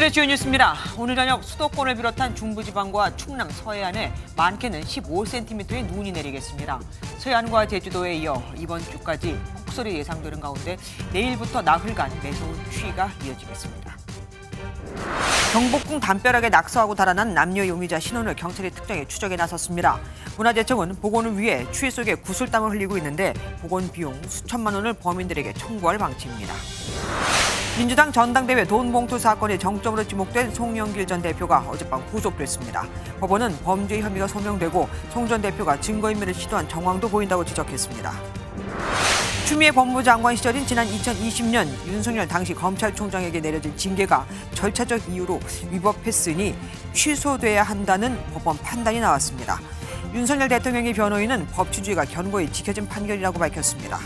오늘의 주요 뉴스입니다. 오늘 저녁 수도권을 비롯한 중부지방과 충남 서해안에 많게는 15cm의 눈이 내리겠습니다. 서해안과 제주도에 이어 이번 주까지 폭설이 예상되는 가운데 내일부터 나흘간 매서운 추위가 이어지겠습니다. 경복궁 담벼락에 낙서하고 달아난 남녀 용의자 신원을 경찰이 특정해 추적에 나섰습니다. 문화재청은 복원을 위해 추위 속에 구슬땀을 흘리고 있는데 복원 비용 수천만 원을 범인들에게 청구할 방침입니다. 민주당 전당대회 돈봉투 사건의 정점으로 지목된 송영길 전 대표가 어젯밤 구속됐습니다. 법원은 범죄 혐의가 소명되고 송 전 대표가 증거인멸을 시도한 정황도 보인다고 지적했습니다. 추미애 법무장관 시절인 지난 2020년 윤석열 당시 검찰총장에게 내려진 징계가 절차적 이유로 위법했으니 취소돼야 한다는 법원 판단이 나왔습니다. 윤석열 대통령의 변호인은 법치주의가 견고히 지켜진 판결이라고 밝혔습니다.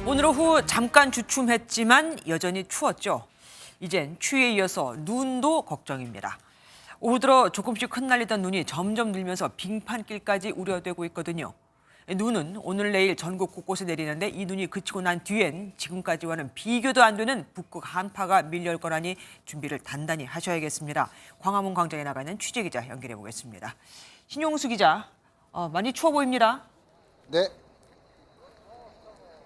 오늘 오후 잠깐 주춤했지만 여전히 추웠죠. 이젠 추위에 이어서 눈도 걱정입니다. 오후 들어 조금씩 흩날리던 눈이 점점 늘면서 빙판길까지 우려되고 있거든요. 눈은 오늘 내일 전국 곳곳에 내리는데 이 눈이 그치고 난 뒤엔 지금까지와는 비교도 안 되는 북극 한파가 밀려올 거라니 준비를 단단히 하셔야겠습니다. 광화문 광장에 나가 있는 취재기자 연결해 보겠습니다. 신용수 기자, 많이 추워 보입니다.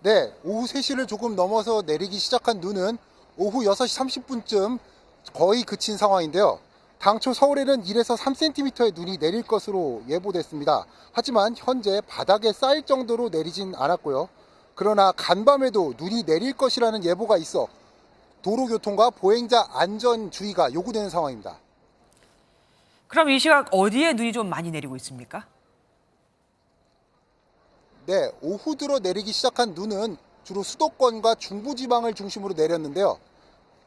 네, 오후 3시를 조금 넘어서 내리기 시작한 눈은 오후 6시 30분쯤 거의 그친 상황인데요. 당초 서울에는 1에서 3cm의 눈이 내릴 것으로 예보됐습니다. 하지만 현재 바닥에 쌓일 정도로 내리진 않았고요. 그러나 간밤에도 눈이 내릴 것이라는 예보가 있어 도로교통과 보행자 안전주의가 요구되는 상황입니다. 그럼 이 시각 어디에 눈이 좀 많이 내리고 있습니까? 네, 오후 들어 내리기 시작한 눈은 주로 수도권과 중부지방을 중심으로 내렸는데요.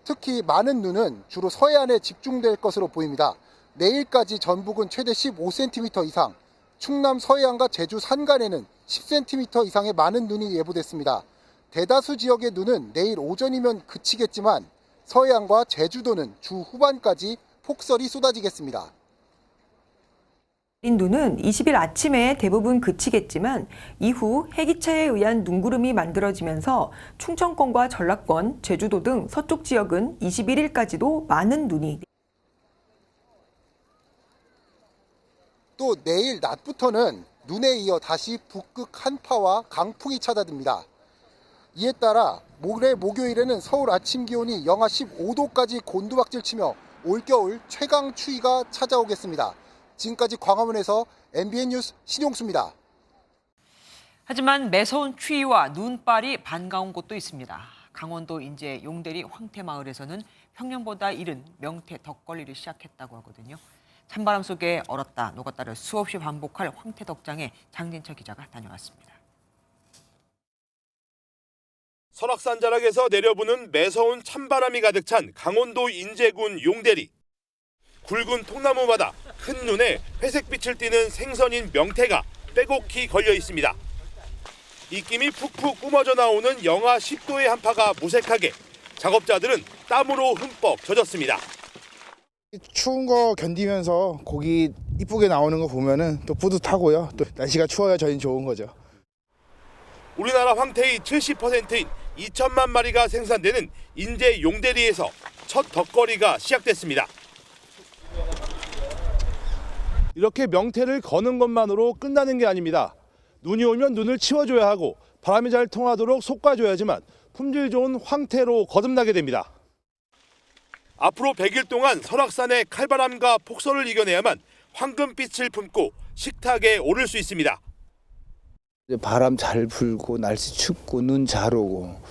특히 많은 눈은 주로 서해안에 집중될 것으로 보입니다. 내일까지 전북은 최대 15cm 이상, 충남 서해안과 제주 산간에는 10cm 이상의 많은 눈이 예보됐습니다. 대다수 지역의 눈은 내일 오전이면 그치겠지만 서해안과 제주도는 주 후반까지 폭설이 쏟아지겠습니다. 눈은 20일 아침에 대부분 그치겠지만 이후 해기차에 의한 눈구름이 만들어지면서 충청권과 전라권, 제주도 등 서쪽 지역은 21일까지도 많은 눈이 또 내일 낮부터는 눈에 이어 다시 북극 한파와 강풍이 찾아듭니다. 이에 따라 모레 목요일에는 서울 아침 기온이 영하 15도까지 곤두박질치며 올겨울 최강 추위가 찾아오겠습니다. 지금까지 광화문에서 MBN 뉴스 신용수입니다. 하지만 매서운 추위와 눈발이 반가운 곳도 있습니다. 강원도 인제 용대리 황태마을에서는 평년보다 이른 명태 덕걸이를 시작했다고 하거든요. 찬바람 속에 얼었다 녹았다를 수없이 반복할 황태 덕장에 장진철 기자가 다녀왔습니다. 설악산 자락에서 내려부는 매서운 찬바람이 가득 찬 강원도 인제군 용대리. 굵은 통나무마다 큰 눈에 회색빛을 띠는 생선인 명태가 빼곡히 걸려 있습니다. 입김이 푹푹 뿜어져 나오는 영하 10도의 한파가 무색하게 작업자들은 땀으로 흠뻑 젖었습니다. 추운 거 견디면서 고기 이쁘게 나오는 거 보면은 또 뿌듯하고요. 또 날씨가 추워야 저희는 좋은 거죠. 우리나라 황태의 70%인 2천만 마리가 생산되는 인제 용대리에서 첫 덕거리가 시작됐습니다. 이렇게 명태를 거는 것만으로 끝나는 게 아닙니다. 눈이 오면 눈을 치워줘야 하고 바람이 잘 통하도록 솎아줘야지만 품질 좋은 황태로 거듭나게 됩니다. 앞으로 100일 동안 설악산의 칼바람과 폭설을 이겨내야만 황금빛을 품고 식탁에 오를 수 있습니다. 바람 잘 불고 날씨 춥고 눈 잘 오고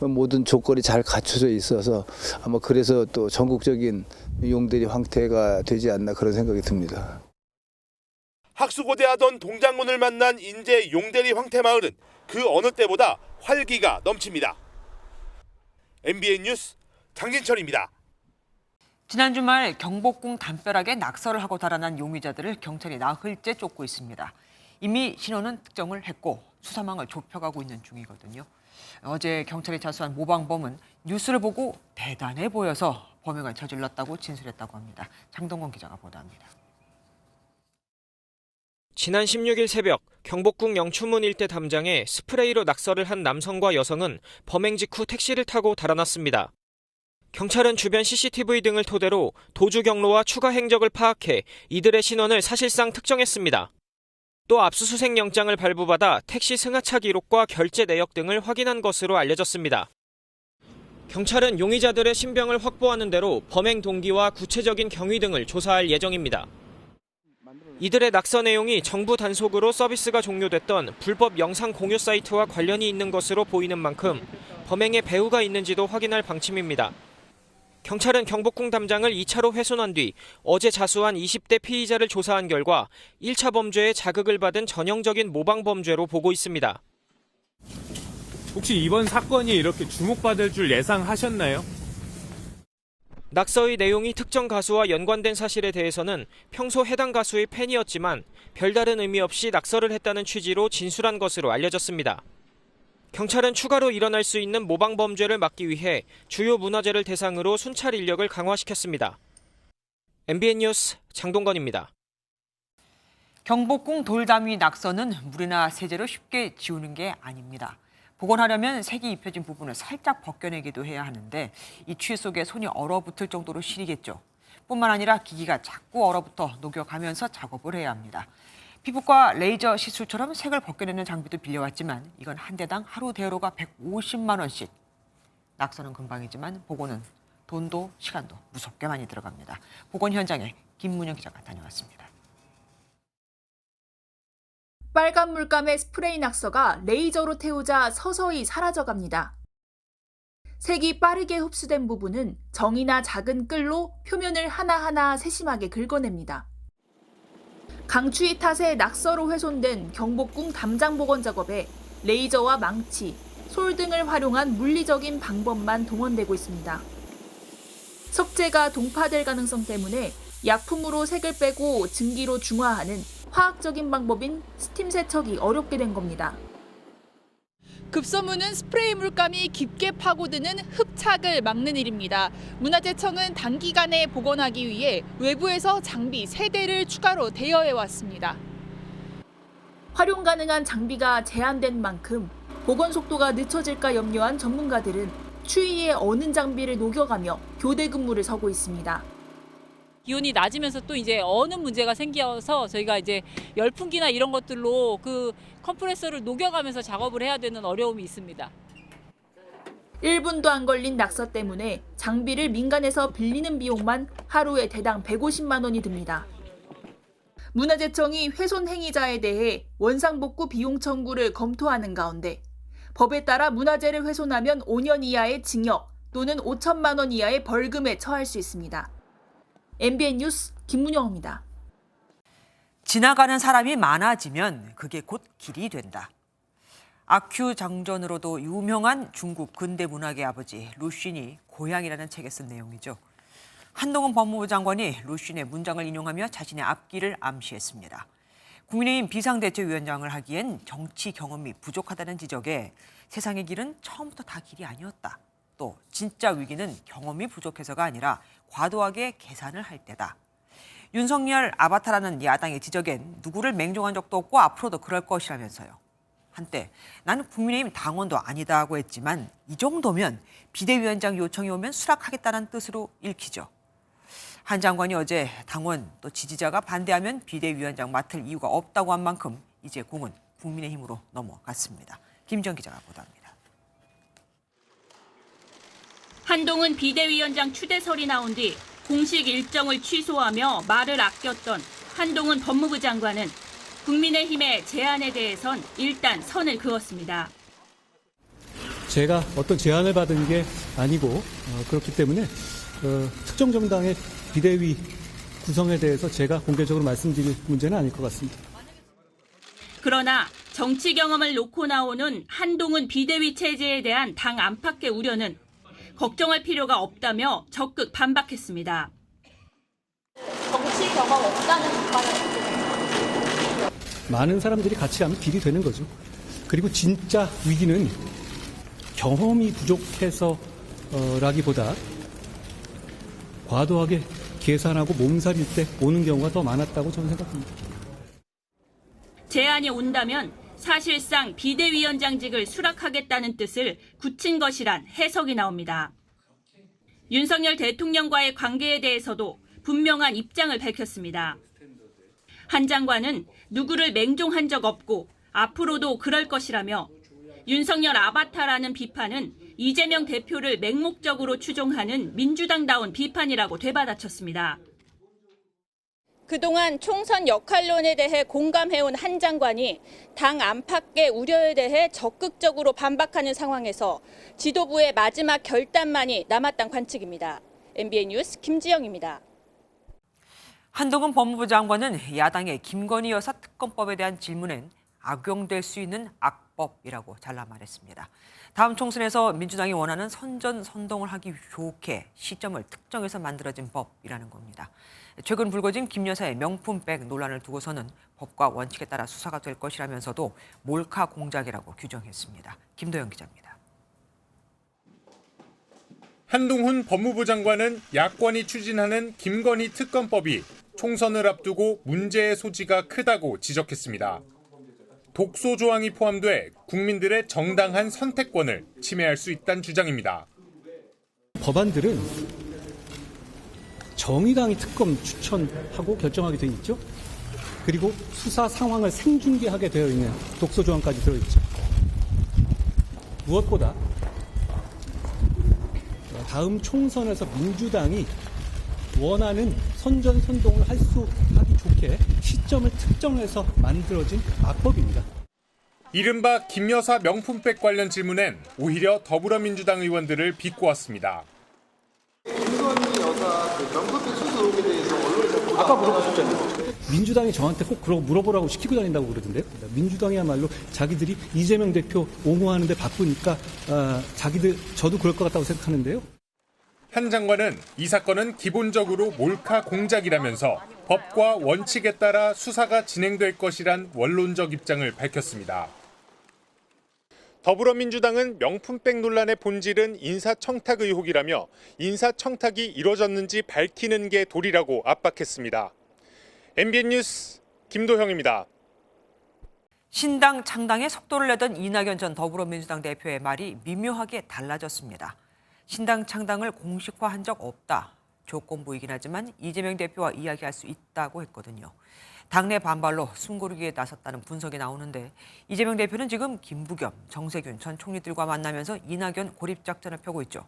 모든 조건이 잘 갖춰져 있어서 아마 그래서 또 전국적인 용대리 황태가 되지 않나 그런 생각이 듭니다. 학수고대하던 동장군을 만난 인제 용대리 황태마을은 그 어느 때보다 활기가 넘칩니다. MBN 뉴스 장진철입니다. 지난 주말 경복궁 담벼락에 낙서를 하고 달아난 용의자들을 경찰이 나흘째 쫓고 있습니다. 이미 신원은 특정을 했고 수사망을 좁혀가고 있는 중이거든요. 어제 경찰이 자수한 모방범은 뉴스를 보고 대단해 보여서 범행을 저질렀다고 진술했다고 합니다. 장동건 기자가 보도합니다. 지난 16일 새벽 경복궁 영추문 일대 담장에 스프레이로 낙서를 한 남성과 여성은 범행 직후 택시를 타고 달아났습니다. 경찰은 주변 CCTV 등을 토대로 도주 경로와 추가 행적을 파악해 이들의 신원을 사실상 특정했습니다. 또 압수수색 영장을 발부받아 택시 승하차 기록과 결제 내역 등을 확인한 것으로 알려졌습니다. 경찰은 용의자들의 신병을 확보하는 대로 범행 동기와 구체적인 경위 등을 조사할 예정입니다. 이들의 낙서 내용이 정부 단속으로 서비스가 종료됐던 불법 영상 공유 사이트와 관련이 있는 것으로 보이는 만큼 범행에 배후가 있는지도 확인할 방침입니다. 경찰은 경복궁 담장을 2차로 훼손한 뒤 어제 자수한 20대 피의자를 조사한 결과 1차 범죄에 자극을 받은 전형적인 모방 범죄로 보고 있습니다. 혹시 이번 사건이 이렇게 주목받을 줄 예상하셨나요? 낙서의 내용이 특정 가수와 연관된 사실에 대해서는 평소 해당 가수의 팬이었지만 별다른 의미 없이 낙서를 했다는 취지로 진술한 것으로 알려졌습니다. 경찰은 추가로 일어날 수 있는 모방 범죄를 막기 위해 주요 문화재를 대상으로 순찰 인력을 강화시켰습니다. MBN 뉴스 장동건입니다. 경복궁 돌담이 낙서는 물이나 세제로 쉽게 지우는 게 아닙니다. 복원하려면 색이 입혀진 부분을 살짝 벗겨내기도 해야 하는데 이 추위 속에 손이 얼어붙을 정도로 시리겠죠. 뿐만 아니라 기기가 자꾸 얼어붙어 녹여가면서 작업을 해야 합니다. 피부과 레이저 시술처럼 색을 벗겨내는 장비도 빌려왔지만 이건 한 대당 하루 대여료가 150만 원씩. 낙서는 금방이지만 복원은 돈도 시간도 무섭게 많이 들어갑니다. 복원 현장에 김문영 기자가 다녀왔습니다. 빨간 물감의 스프레이 낙서가 레이저로 태우자 서서히 사라져갑니다. 색이 빠르게 흡수된 부분은 정이나 작은 끌로 표면을 하나하나 세심하게 긁어냅니다. 강추위 탓에 낙서로 훼손된 경복궁 담장 복원 작업에 레이저와 망치, 솔 등을 활용한 물리적인 방법만 동원되고 있습니다. 석재가 동파될 가능성 때문에 약품으로 색을 빼고 증기로 중화하는 화학적인 방법인 스팀 세척이 어렵게 된 겁니다. 급소문은 스프레이 물감이 깊게 파고드는 흡착을 막는 일입니다. 문화재청은 단기간에 복원하기 위해 외부에서 장비 3대를 추가로 대여해 왔습니다. 활용 가능한 장비가 제한된 만큼 복원 속도가 늦춰질까 염려한 전문가들은 추위에 어는 장비를 녹여가며 교대 근무를 서고 있습니다. 기온이 낮으면서 또 이제 어는 문제가 생겨서 저희가 이제 열풍기나 이런 것들로 그 컴프레서를 녹여가면서 작업을 해야 되는 어려움이 있습니다. 1분도 안 걸린 낙서 때문에 장비를 민간에서 빌리는 비용만 하루에 대당 150만 원이 듭니다. 문화재청이 훼손 행위자에 대해 원상복구 비용 청구를 검토하는 가운데 법에 따라 문화재를 훼손하면 5년 이하의 징역 또는 5천만 원 이하의 벌금에 처할 수 있습니다. MBN 뉴스 김문영입니다. 지나가는 사람이 많아지면 그게 곧 길이 된다. 아큐 장전으로도 유명한 중국 근대 문학의 아버지 루쉔이 고향이라는 책에 쓴 내용이죠. 한동훈 법무부 장관이 루쉔의 문장을 인용하며 자신의 앞길을 암시했습니다. 국민의힘 비상대책위원장을 하기엔 정치 경험이 부족하다는 지적에 세상의 길은 처음부터 다 길이 아니었다. 또 진짜 위기는 경험이 부족해서가 아니라 과도하게 계산을 할 때다. 윤석열 아바타라는 야당의 지적엔 누구를 맹종한 적도 없고 앞으로도 그럴 것이라면서요. 한때 나는 국민의힘 당원도 아니다 하고 했지만 이 정도면 비대위원장 요청이 오면 수락하겠다는 뜻으로 읽히죠. 한 장관이 어제 당원 또 지지자가 반대하면 비대위원장 맡을 이유가 없다고 한 만큼 이제 공은 국민의힘으로 넘어갔습니다. 김지영 기자가 보도합니다. 한동훈 비대위원장 추대설이 나온 뒤 공식 일정을 취소하며 말을 아꼈던 한동훈 법무부 장관은 국민의힘의 제안에 대해선 일단 선을 그었습니다. 제가 어떤 제안을 받은 게 아니고 그렇기 때문에 특정 정당의 비대위 구성에 대해서 제가 공개적으로 말씀드릴 문제는 아닐 것 같습니다. 그러나 정치 경험을 놓고 나오는 한동훈 비대위 체제에 대한 당 안팎의 우려는 걱정할 필요가 없다며 적극 반박했습니다. 정치 경험 없다는 비판을 많은 사람들이 같이 하면 길이 되는 거죠. 그리고 진짜 위기는 경험이 부족해서 라기보다 과도하게 계산하고 몸살일 때 오는 경우가 더 많았다고 저는 생각합니다. 제안이 온다면 사실상 비대위원장직을 수락하겠다는 뜻을 굳힌 것이란 해석이 나옵니다. 윤석열 대통령과의 관계에 대해서도 분명한 입장을 밝혔습니다. 한 장관은 누구를 맹종한 적 없고 앞으로도 그럴 것이라며 윤석열 아바타라는 비판은 이재명 대표를 맹목적으로 추종하는 민주당다운 비판이라고 되받아쳤습니다. 그동안 총선 역할론에 대해 공감해온 한 장관이 당 안팎의 우려에 대해 적극적으로 반박하는 상황에서 지도부의 마지막 결단만이 남았다는 관측입니다. MBN 뉴스 김지영입니다. 한동훈 법무부 장관은 야당의 김건희 여사 특검법에 대한 질문엔 악용될 수 있는 악법이라고 잘라 말했습니다. 다음 총선에서 민주당이 원하는 선전선동을 하기 좋게 시점을 특정해서 만들어진 법이라는 겁니다. 최근 불거진 김 여사의 명품백 논란을 두고서는 법과 원칙에 따라 수사가 될 것이라면서도 몰카 공작이라고 규정했습니다. 김도영 기자입니다. 한동훈 법무부 장관은 야권이 추진하는 김건희 특검법이 총선을 앞두고 문제의 소지가 크다고 지적했습니다. 독소 조항이 포함돼 국민들의 정당한 선택권을 침해할 수 있다는 주장입니다. 법안들은 정의당이 특검 추천하고 결정하게 돼 있죠. 그리고 수사 상황을 생중계하게 되어 있는 독소 조항까지 들어있죠. 무엇보다 다음 총선에서 민주당이 원하는 선전선동을 하기 좋게 시점을 특정해서 만들어진 악법입니다. 이른바 김 여사 명품백 관련 질문엔 오히려 더불어민주당 의원들을 비꼬았습니다. 김건희 여사 명품백 수수 의혹에 대해서 언론에서 아까 물어보셨잖아요. 민주당이 저한테 꼭 그러고 물어보라고 시키고 다닌다고 그러던데요. 민주당이야말로 자기들이 이재명 대표 옹호하는데 바쁘니까 저도 그럴 것 같다고 생각하는데요. 한 장관은 이 사건은 기본적으로 몰카 공작이라면서 법과 원칙에 따라 수사가 진행될 것이란 원론적 입장을 밝혔습니다. 더불어민주당은 명품백 논란의 본질은 인사청탁 의혹이라며 인사청탁이 이뤄졌는지 밝히는 게 도리라고 압박했습니다. MBN 뉴스 김도형입니다. 신당 창당에 속도를 내던 이낙연 전 더불어민주당 대표의 말이 미묘하게 달라졌습니다. 신당 창당을 공식화한 적 없다. 조건부이긴 하지만 이재명 대표와 이야기할 수 있다고 했거든요. 당내 반발로 숨고르기에 나섰다는 분석이 나오는데 이재명 대표는 지금 김부겸, 정세균 전 총리들과 만나면서 이낙연 고립작전을 펴고 있죠.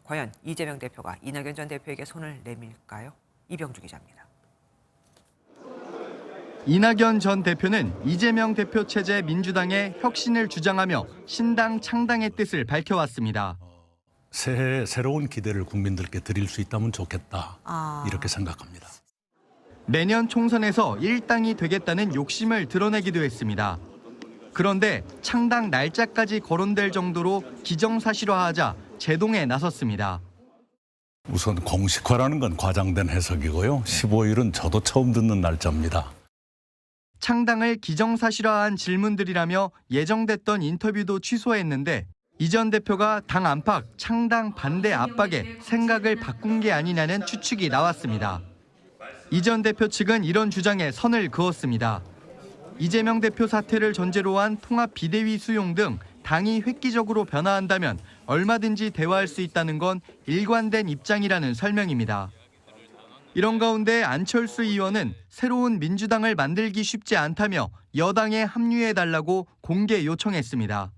과연 이재명 대표가 이낙연 전 대표에게 손을 내밀까요? 이병주 기자입니다. 이낙연 전 대표는 이재명 대표 체제 민주당의 혁신을 주장하며 신당 창당의 뜻을 밝혀왔습니다. 새해 새로운 기대를 국민들께 드릴 수 있다면 좋겠다. 이렇게 생각합니다. 내년 총선에서 1당이 되겠다는 욕심을 드러내기도 했습니다. 그런데 창당 날짜까지 거론될 정도로 기정사실화하자 제동에 나섰습니다. 우선 공식화라는 건 과장된 해석이고요. 15일은 저도 처음 듣는 날짜입니다. 창당을 기정사실화한 질문들이라며 예정됐던 인터뷰도 취소했는데 이 전 대표가 당 안팎 창당 반대 압박에 생각을 바꾼 게 아니냐는 추측이 나왔습니다. 이 전 대표 측은 이런 주장에 선을 그었습니다. 이재명 대표 사퇴를 전제로 한 통합 비대위 수용 등 당이 획기적으로 변화한다면 얼마든지 대화할 수 있다는 건 일관된 입장이라는 설명입니다. 이런 가운데 안철수 의원은 새로운 민주당을 만들기 쉽지 않다며 여당에 합류해달라고 공개 요청했습니다.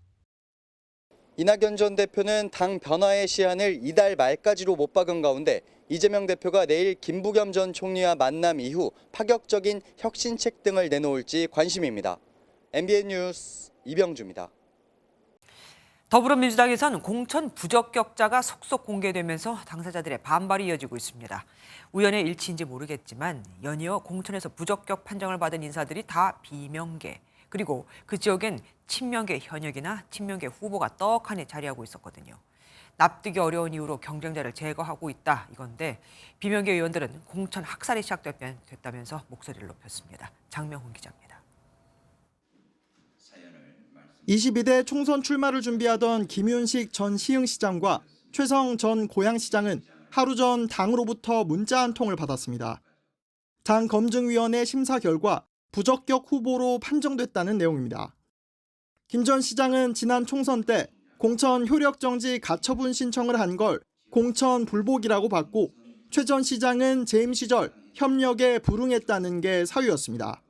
이낙연 전 대표는 당 변화의 시한을 이달 말까지로 못 박은 가운데 이재명 대표가 내일 김부겸 전 총리와 만남 이후 파격적인 혁신책 등을 내놓을지 관심입니다. MBN 뉴스 이병주입니다. 더불어민주당에선 공천 부적격자가 속속 공개되면서 당사자들의 반발이 이어지고 있습니다. 우연의 일치인지 모르겠지만 연이어 공천에서 부적격 판정을 받은 인사들이 다 비명계, 그리고 그 지역엔 친명계 현역이나 친명계 후보가 떡하니 자리하고 있었거든요. 납득이 어려운 이유로 경쟁자를 제거하고 있다 이건데 비명계 의원들은 공천 학살이 시작됐다면서 목소리를 높였습니다. 장명훈 기자입니다. 22대 총선 출마를 준비하던 김윤식 전 시흥시장과 최성 전 고양시장은 하루 전 당으로부터 문자 한 통을 받았습니다. 당 검증위원회 심사 결과 부적격 후보로 판정됐다는 내용입니다. 김 전 시장은 지난 총선 때 공천 효력정지 가처분 신청을 한 걸 공천 불복이라고 봤고 최 전 시장은 재임 시절 협력에 불응했다는 게 사유였습니다.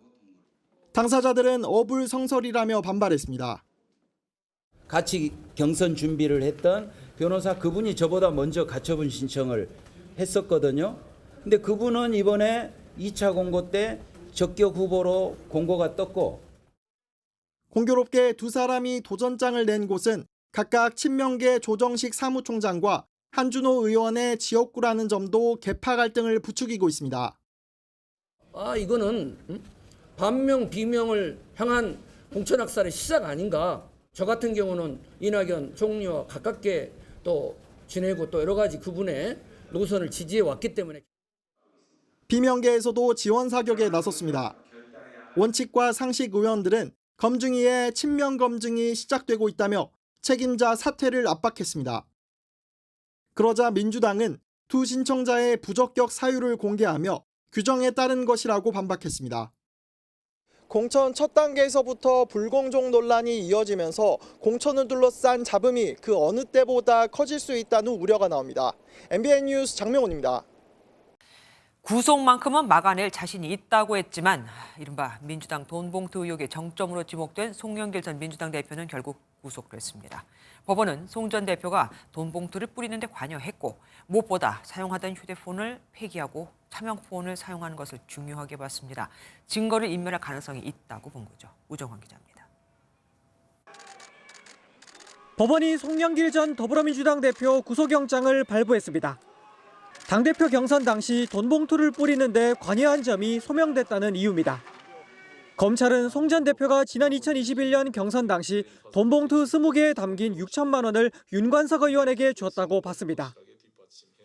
당사자들은 어불성설이라며 반발했습니다. 같이 경선 준비를 했던 변호사 그분이 저보다 먼저 가처분 신청을 했었거든요. 근데 그분은 이번에 2차 공고 때 적격 후보로 공고가 떴고 공교롭게 두 사람이 도전장을 낸 곳은 각각 친명계 조정식 사무총장과 한준호 의원의 지역구라는 점도 계파 갈등을 부추기고 있습니다. 이거는 반명 비명을 향한 공천학살의 시작 아닌가. 저 같은 경우는 이낙연 총리와 가깝게 또 지내고 또 여러 가지 그분의 노선을 지지해 왔기 때문에. 비명계에서도 지원 사격에 나섰습니다. 원칙과 상식 의원들은 검증위의 친명 검증이 시작되고 있다며 책임자 사퇴를 압박했습니다. 그러자 민주당은 두 신청자의 부적격 사유를 공개하며 규정에 따른 것이라고 반박했습니다. 공천 첫 단계에서부터 불공정 논란이 이어지면서 공천을 둘러싼 잡음이 그 어느 때보다 커질 수 있다는 우려가 나옵니다. MBN 뉴스 장명훈입니다. 구속만큼은 막아낼 자신이 있다고 했지만 이른바 민주당 돈봉투 의혹의 정점으로 지목된 송영길 전 민주당 대표는 결국 구속됐습니다. 법원은 송 전 대표가 돈봉투를 뿌리는 데 관여했고 무엇보다 사용하던 휴대폰을 폐기하고 차명폰을 사용한 것을 중요하게 봤습니다. 증거를 인멸할 가능성이 있다고 본 거죠. 우정환 기자입니다. 법원이 송영길 전 더불어민주당 대표 구속영장을 발부했습니다. 당대표 경선 당시 돈봉투를 뿌리는 데 관여한 점이 소명됐다는 이유입니다. 검찰은 송 전 대표가 지난 2021년 경선 당시 돈봉투 20개에 담긴 6천만 원을 윤관석 의원에게 줬다고 봤습니다.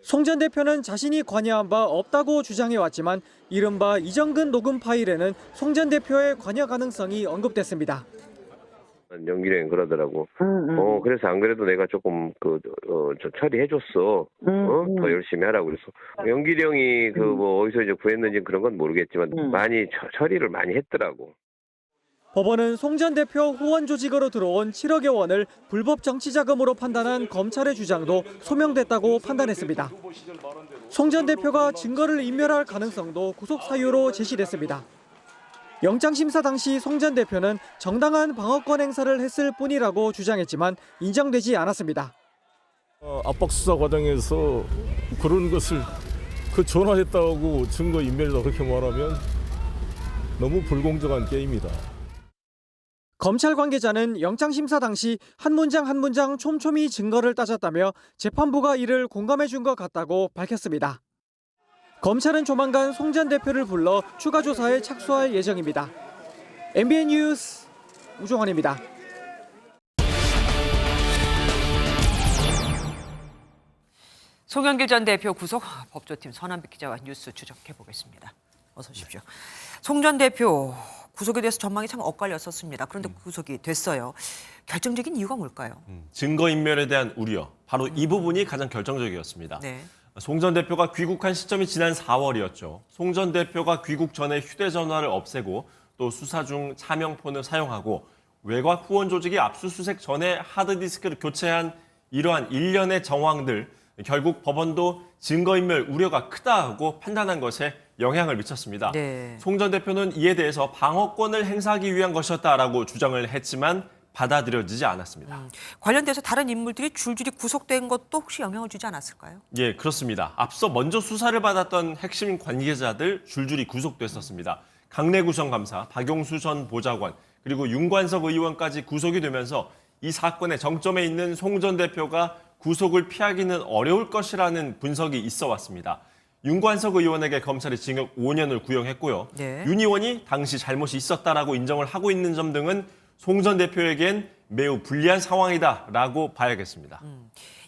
송 전 대표는 자신이 관여한 바 없다고 주장해왔지만 이른바 이정근 녹음 파일에는 송 전 대표의 관여 가능성이 언급됐습니다. 영길이 형 그러더라고. 그래서 안 그래도 내가 조금 저 처리해줬어. 더 열심히 하라고 그래서. 영길이 형이 어디서 이제 구했는지 그런 건 모르겠지만 많이 처리를 많이 했더라고. 법원은 송 전 대표 후원 조직으로 들어온 7억여 원을 불법 정치 자금으로 판단한 검찰의 주장도 소명됐다고 판단했습니다. 송 전 대표가 증거를 인멸할 가능성도 구속 사유로 제시됐습니다. 영장심사 당시 송 전 대표는 정당한 방어권 행사를 했을 뿐이라고 주장했지만 인정되지 않았습니다. 압박 수사 과정에서 그런 것을 전화했다고 증거 인멸이다 그렇게 말하면 너무 불공정한 게임이다. 검찰 관계자는 영장심사 당시 한 문장 한 문장 촘촘히 증거를 따졌다며 재판부가 이를 공감해 준 것 같다고 밝혔습니다. 검찰은 조만간 송 전 대표를 불러 추가 조사에 착수할 예정입니다. MBN 뉴스 우종환입니다. 송영길 전 대표 구속, 법조팀 선한빛 기자와 뉴스 추적해 보겠습니다. 어서 오십시오. 송 전 대표 구속에 대해서 전망이 참 엇갈렸었습니다. 그런데 구속이 됐어요. 결정적인 이유가 뭘까요? 증거인멸에 대한 우려, 바로 이 부분이 가장 결정적이었습니다. 네. 송 전 대표가 귀국한 시점이 지난 4월이었죠. 송 전 대표가 귀국 전에 휴대전화를 없애고 또 수사 중 차명폰을 사용하고 외곽 후원 조직이 압수수색 전에 하드디스크를 교체한 이러한 일련의 정황들, 결국 법원도 증거인멸 우려가 크다고 판단한 것에 영향을 미쳤습니다. 네. 송 전 대표는 이에 대해서 방어권을 행사하기 위한 것이었다라고 주장을 했지만 받아들여지지 않았습니다. 관련돼서 다른 인물들이 줄줄이 구속된 것도 혹시 영향을 주지 않았을까요? 예, 그렇습니다. 앞서 먼저 수사를 받았던 핵심 관계자들 줄줄이 구속됐었습니다. 강내구청 감사, 박용수 전 보좌관, 그리고 윤관석 의원까지 구속이 되면서 이 사건의 정점에 있는 송 전 대표가 구속을 피하기는 어려울 것이라는 분석이 있어 왔습니다. 윤관석 의원에게 검찰이 징역 5년을 구형했고요. 네. 윤 의원이 당시 잘못이 있었다라고 인정을 하고 있는 점 등은 송 전 대표에겐 매우 불리한 상황이다라고 봐야겠습니다.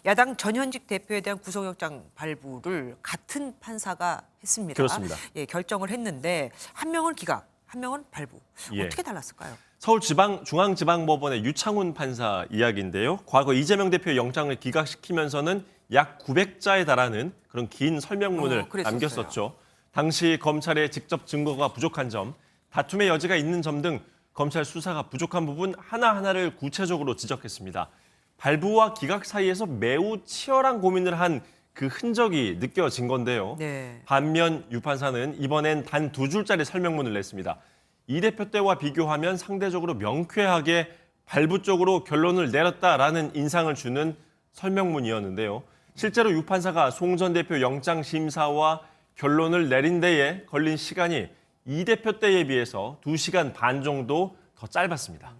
야당 전현직 대표에 대한 구속영장 발부를 같은 판사가 했습니다. 그렇습니다. 예, 결정을 했는데 한 명은 기각, 한 명은 발부. 예. 어떻게 달랐을까요? 서울중앙지방법원의 유창훈 판사 이야기인데요. 과거 이재명 대표의 영장을 기각시키면서는 약 900자에 달하는 그런 긴 설명문을 그랬었어요. 남겼었죠. 당시 검찰의 직접 증거가 부족한 점, 다툼의 여지가 있는 점 등 검찰 수사가 부족한 부분 하나하나를 구체적으로 지적했습니다. 발부와 기각 사이에서 매우 치열한 고민을 한 그 흔적이 느껴진 건데요. 네. 반면 유 판사는 이번엔 단 2줄짜리 설명문을 냈습니다. 이 대표 때와 비교하면 상대적으로 명쾌하게 발부 쪽으로 결론을 내렸다라는 인상을 주는 설명문이었는데요. 실제로 유 판사가 송 전 대표 영장 심사와 결론을 내린 데에 걸린 시간이 이 대표 때에 비해서 2시간 반 정도 더 짧았습니다.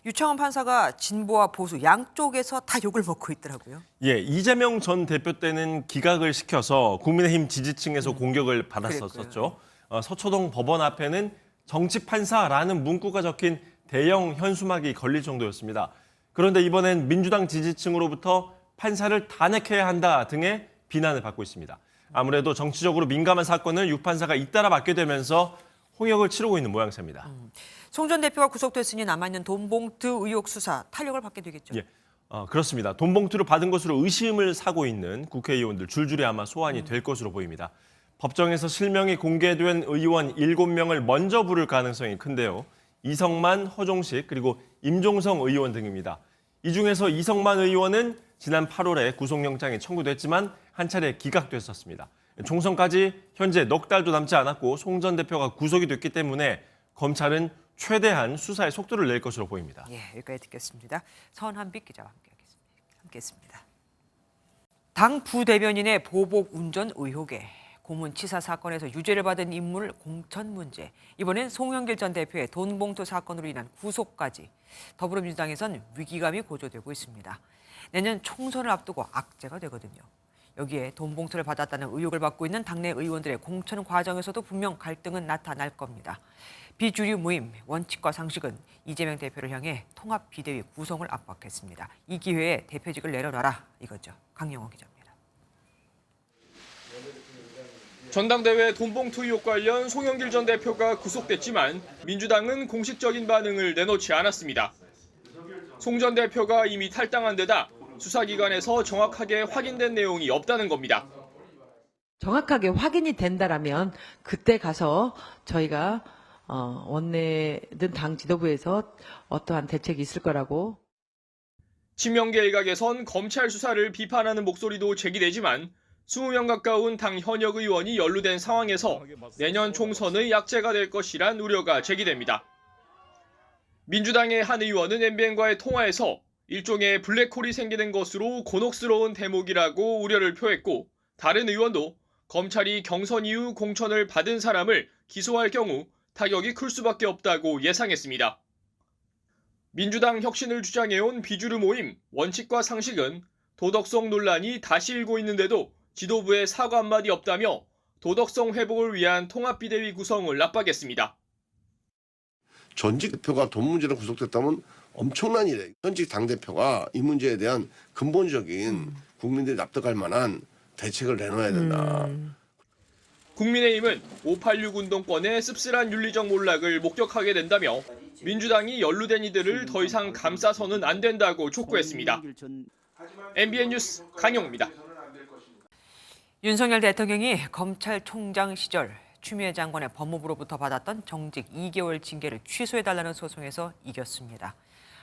유창헌 판사가 진보와 보수 양쪽에서 다 욕을 먹고 있더라고요. 예, 이재명 전 대표 때는 기각을 시켜서 국민의힘 지지층에서 공격을 받았었죠. 서초동 법원 앞에는 정치 판사라는 문구가 적힌 대형 현수막이 걸릴 정도였습니다. 그런데 이번엔 민주당 지지층으로부터 판사를 탄핵해야 한다 등의 비난을 받고 있습니다. 아무래도 정치적으로 민감한 사건을 유 판사가 잇따라 맡게 되면서 홍역을 치르고 있는 모양새입니다. 송 전 대표가 구속됐으니 남아있는 돈봉투 의혹 수사 탄력을 받게 되겠죠. 예, 그렇습니다. 돈 봉투를 받은 것으로 의심을 사고 있는 국회의원들 줄줄이 아마 소환이 될 것으로 보입니다. 법정에서 실명이 공개된 의원 7명을 먼저 부를 가능성이 큰데요. 이성만, 허종식, 그리고 임종성 의원 등입니다. 이 중에서 이성만 의원은 지난 8월에 구속영장이 청구됐지만 한 차례 기각됐었습니다. 총선까지 현재 넉 달도 남지 않았고 송 전 대표가 구속이 됐기 때문에 검찰은 최대한 수사의 속도를 낼 것으로 보입니다. 예, 여기까지 듣겠습니다. 서한빛 기자와 함께했습니다. 당 부대변인의 보복 운전 의혹에 고문치사 사건에서 유죄를 받은 인물 공천 문제. 이번엔 송영길 전 대표의 돈봉투 사건으로 인한 구속까지 더불어민주당에선 위기감이 고조되고 있습니다. 내년 총선을 앞두고 악재가 되거든요. 여기에 돈봉투를 받았다는 의혹을 받고 있는 당내 의원들의 공천 과정에서도 분명 갈등은 나타날 겁니다. 비주류 모임 원칙과 상식은 이재명 대표를 향해 통합 비대위 구성을 압박했습니다. 이 기회에 대표직을 내려놔라 이거죠. 강영호 기자입니다. 전당대회 돈봉투 의혹 관련 송영길 전 대표가 구속됐지만 민주당은 공식적인 반응을 내놓지 않았습니다. 송 전 대표가 이미 탈당한 데다 수사기관에서 정확하게 확인된 내용이 없다는 겁니다. 정확하게 확인이 된다라면 그때 가서 저희가 원내든 당 지도부에서 어떠한 대책이 있을 거라고. 친명계 일각에선 검찰 수사를 비판하는 목소리도 제기되지만 20명 가까운 당 현역 의원이 연루된 상황에서 내년 총선의 약재가 될 것이란 우려가 제기됩니다. 민주당의 한 의원은 MBN과의 통화에서 일종의 블랙홀이 생기는 것으로 곤혹스러운 대목이라고 우려를 표했고 다른 의원도 검찰이 경선 이후 공천을 받은 사람을 기소할 경우 타격이 클 수밖에 없다고 예상했습니다. 민주당 혁신을 주장해온 비주류 모임 원칙과 상식은 도덕성 논란이 다시 일고 있는데도 지도부의 사과 한마디 없다며 도덕성 회복을 위한 통합비대위 구성을 압박했습니다. 전직 대표가 돈 문제로 구속됐다면 엄청난 일이에요. 현직 당대표가 이 문제에 대한 근본적인 국민들이 납득할 만한 대책을 내놔야 된다. 국민의힘은 586 운동권의 씁쓸한 윤리적 몰락을 목격하게 된다며 민주당이 연루된 이들을 더 이상 감싸서는 안 된다고 촉구했습니다. MBN 뉴스 강영호입니다. 윤석열 대통령이 검찰총장 시절 추미애 장관의 법무부로부터 받았던 정직 2개월 징계를 취소해달라는 소송에서 이겼습니다.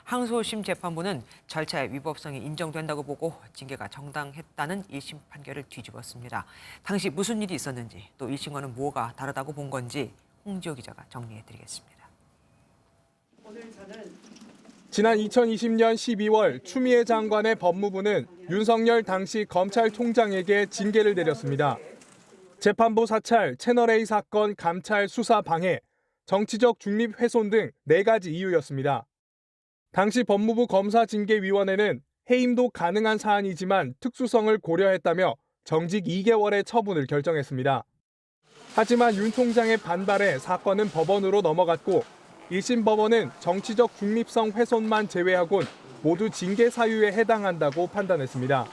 항소심 재판부는 절차의 위법성이 인정된다고 보고 징계가 정당했다는 1심 판결을 뒤집었습니다. 당시 무슨 일이 있었는지 또 1심과는 뭐가 다르다고 본 건지 홍지호 기자가 정리해드리겠습니다. 지난 2020년 12월 추미애 장관의 법무부는 윤석열 당시 검찰총장에게 징계를 내렸습니다. 재판부 사찰, 채널A 사건 감찰 수사 방해, 정치적 중립 훼손 등 4가지 이유였습니다. 당시 법무부 검사징계위원회는 해임도 가능한 사안이지만 특수성을 고려했다며 정직 2개월의 처분을 결정했습니다. 하지만 윤 총장의 반발에 사건은 법원으로 넘어갔고 1심 법원은 정치적 중립성 훼손만 제외하곤 모두 징계 사유에 해당한다고 판단했습니다.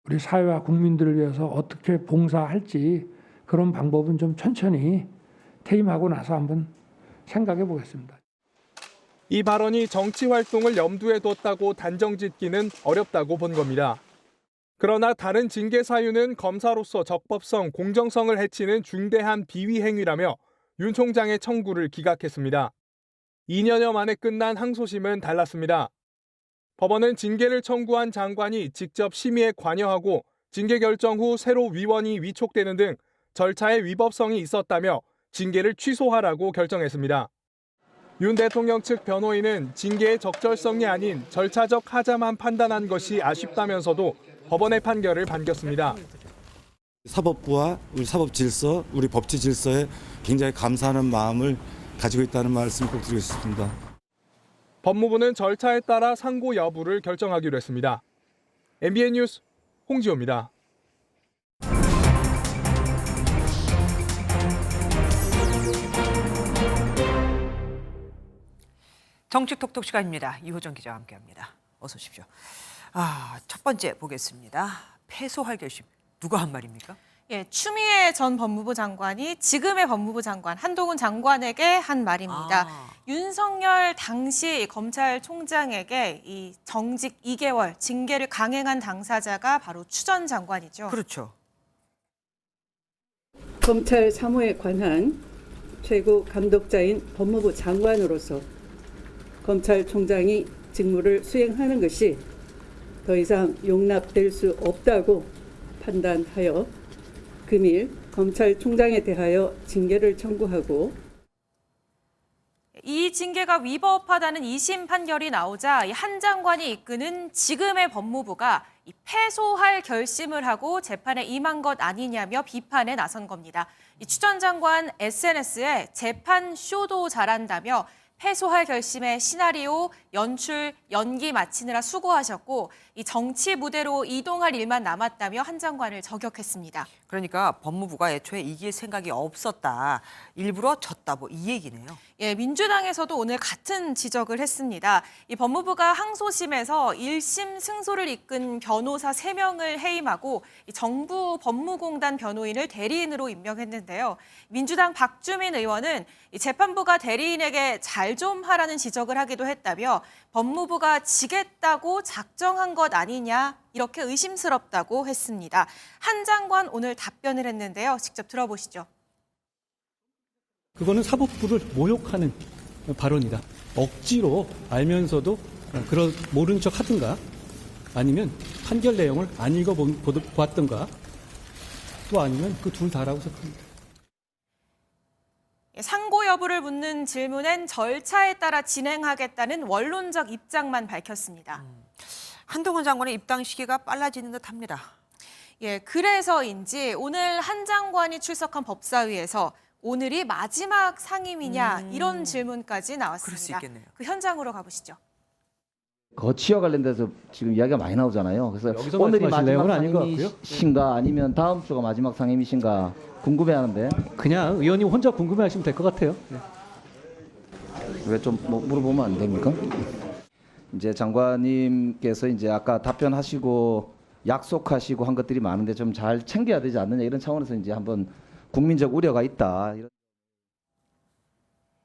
우리 사회와 국민들을 위해서 어떻게 봉사할지 그런 방법은 좀 천천히 퇴임하고 나서 한번 생각해 보겠습니다. 이 발언이 정치 활동을 염두에 뒀다고 단정짓기는 어렵다고 본 겁니다. 그러나 다른 징계 사유는 검사로서 적법성, 공정성을 해치는 중대한 비위 행위라며 윤 총장의 청구를 기각했습니다. 2년여 만에 끝난 항소심은 달랐습니다. 법원은 징계를 청구한 장관이 직접 심의에 관여하고 징계 결정 후 새로 위원이 위촉되는 등 절차에 위법성이 있었다며 징계를 취소하라고 결정했습니다. 윤 대통령 측 변호인은 징계의 적절성이 아닌 절차적 하자만 판단한 것이 아쉽다면서도 법원의 판결을 반겼습니다. 사법부와 우리 사법 질서, 우리 법치 질서에 굉장히 감사하는 마음을 가지고 있다는 말씀 꼭 드리고 싶습니다. 법무부는 절차에 따라 상고 여부를 결정하기로 했습니다. MBN 뉴스 홍지호입니다. 정치 톡톡 시간입니다. 이호정 기자와 함께합니다. 어서 오십시오. 첫 번째 보겠습니다. 패소할 결심 누가 한 말입니까? 예, 추미애 전 법무부 장관이 지금의 법무부 장관 한동훈 장관에게 한 말입니다. 윤석열 당시 검찰총장에게 이 정직 2개월 징계를 강행한 당사자가 바로 추 전 장관이죠. 그렇죠. 검찰 사무에 관한 최고 감독자인 법무부 장관으로서 검찰총장이 직무를 수행하는 것이 더 이상 용납될 수 없다고 판단하여 금일 검찰총장에 대하여 징계를 청구하고 이 징계가 위법하다는 2심 판결이 나오자 한 장관이 이끄는 지금의 법무부가 패소할 결심을 하고 재판에 임한 것 아니냐며 비판에 나선 겁니다. 추 전 장관 SNS에 재판 쇼도 잘한다며 패소할 결심에 시나리오, 연출, 연기 마치느라 수고하셨고 이 정치 무대로 이동할 일만 남았다며 한 장관을 저격했습니다. 그러니까 법무부가 애초에 이길 생각이 없었다. 일부러 졌다 이 얘기네요. 예, 민주당에서도 오늘 같은 지적을 했습니다. 이 법무부가 항소심에서 1심 승소를 이끈 변호사 3명을 해임하고 정부 법무공단 변호인을 대리인으로 임명했는데요. 민주당 박주민 의원은 재판부가 대리인에게 잘 좀 하라는 지적을 하기도 했다며 법무부가 지겠다고 작정한 것 아니냐 이렇게 의심스럽다고 했습니다. 한 장관 오늘 답변을 했는데요. 직접 들어보시죠. 그거는 사법부를 모욕하는 발언이다. 억지로 알면서도 그런 모른 척 하든가 아니면 판결 내용을 안 읽어보았든가 또 아니면 그 둘 다라고 생각합니다. 상고 여부를 묻는 질문엔 절차에 따라 진행하겠다는 원론적 입장만 밝혔습니다. 한동훈 장관의 입당 시기가 빨라지는 듯합니다. 예, 그래서인지 오늘 한 장관이 출석한 법사위에서 오늘이 마지막 상임이냐 이런 질문까지 나왔습니다. 그럴 수 있겠네요. 그 현장으로 가보시죠. 거치와 관련돼서 지금 이야기가 많이 나오잖아요. 그래서 여기서 오늘이 말씀하실 마지막 내용은 아닌 것 상임이신가 아니면 다음 주가 마지막 상임이신가 궁금해하는데 그냥 의원님 혼자 궁금해하시면 될 것 같아요. 네. 왜 좀 물어보면 안 됩니까? 이제 장관님께서 이제 아까 답변하시고 약속하시고 한 것들이 많은데 좀 잘 챙겨야 되지 않느냐 이런 차원에서 이제 한번 국민적 우려가 있다.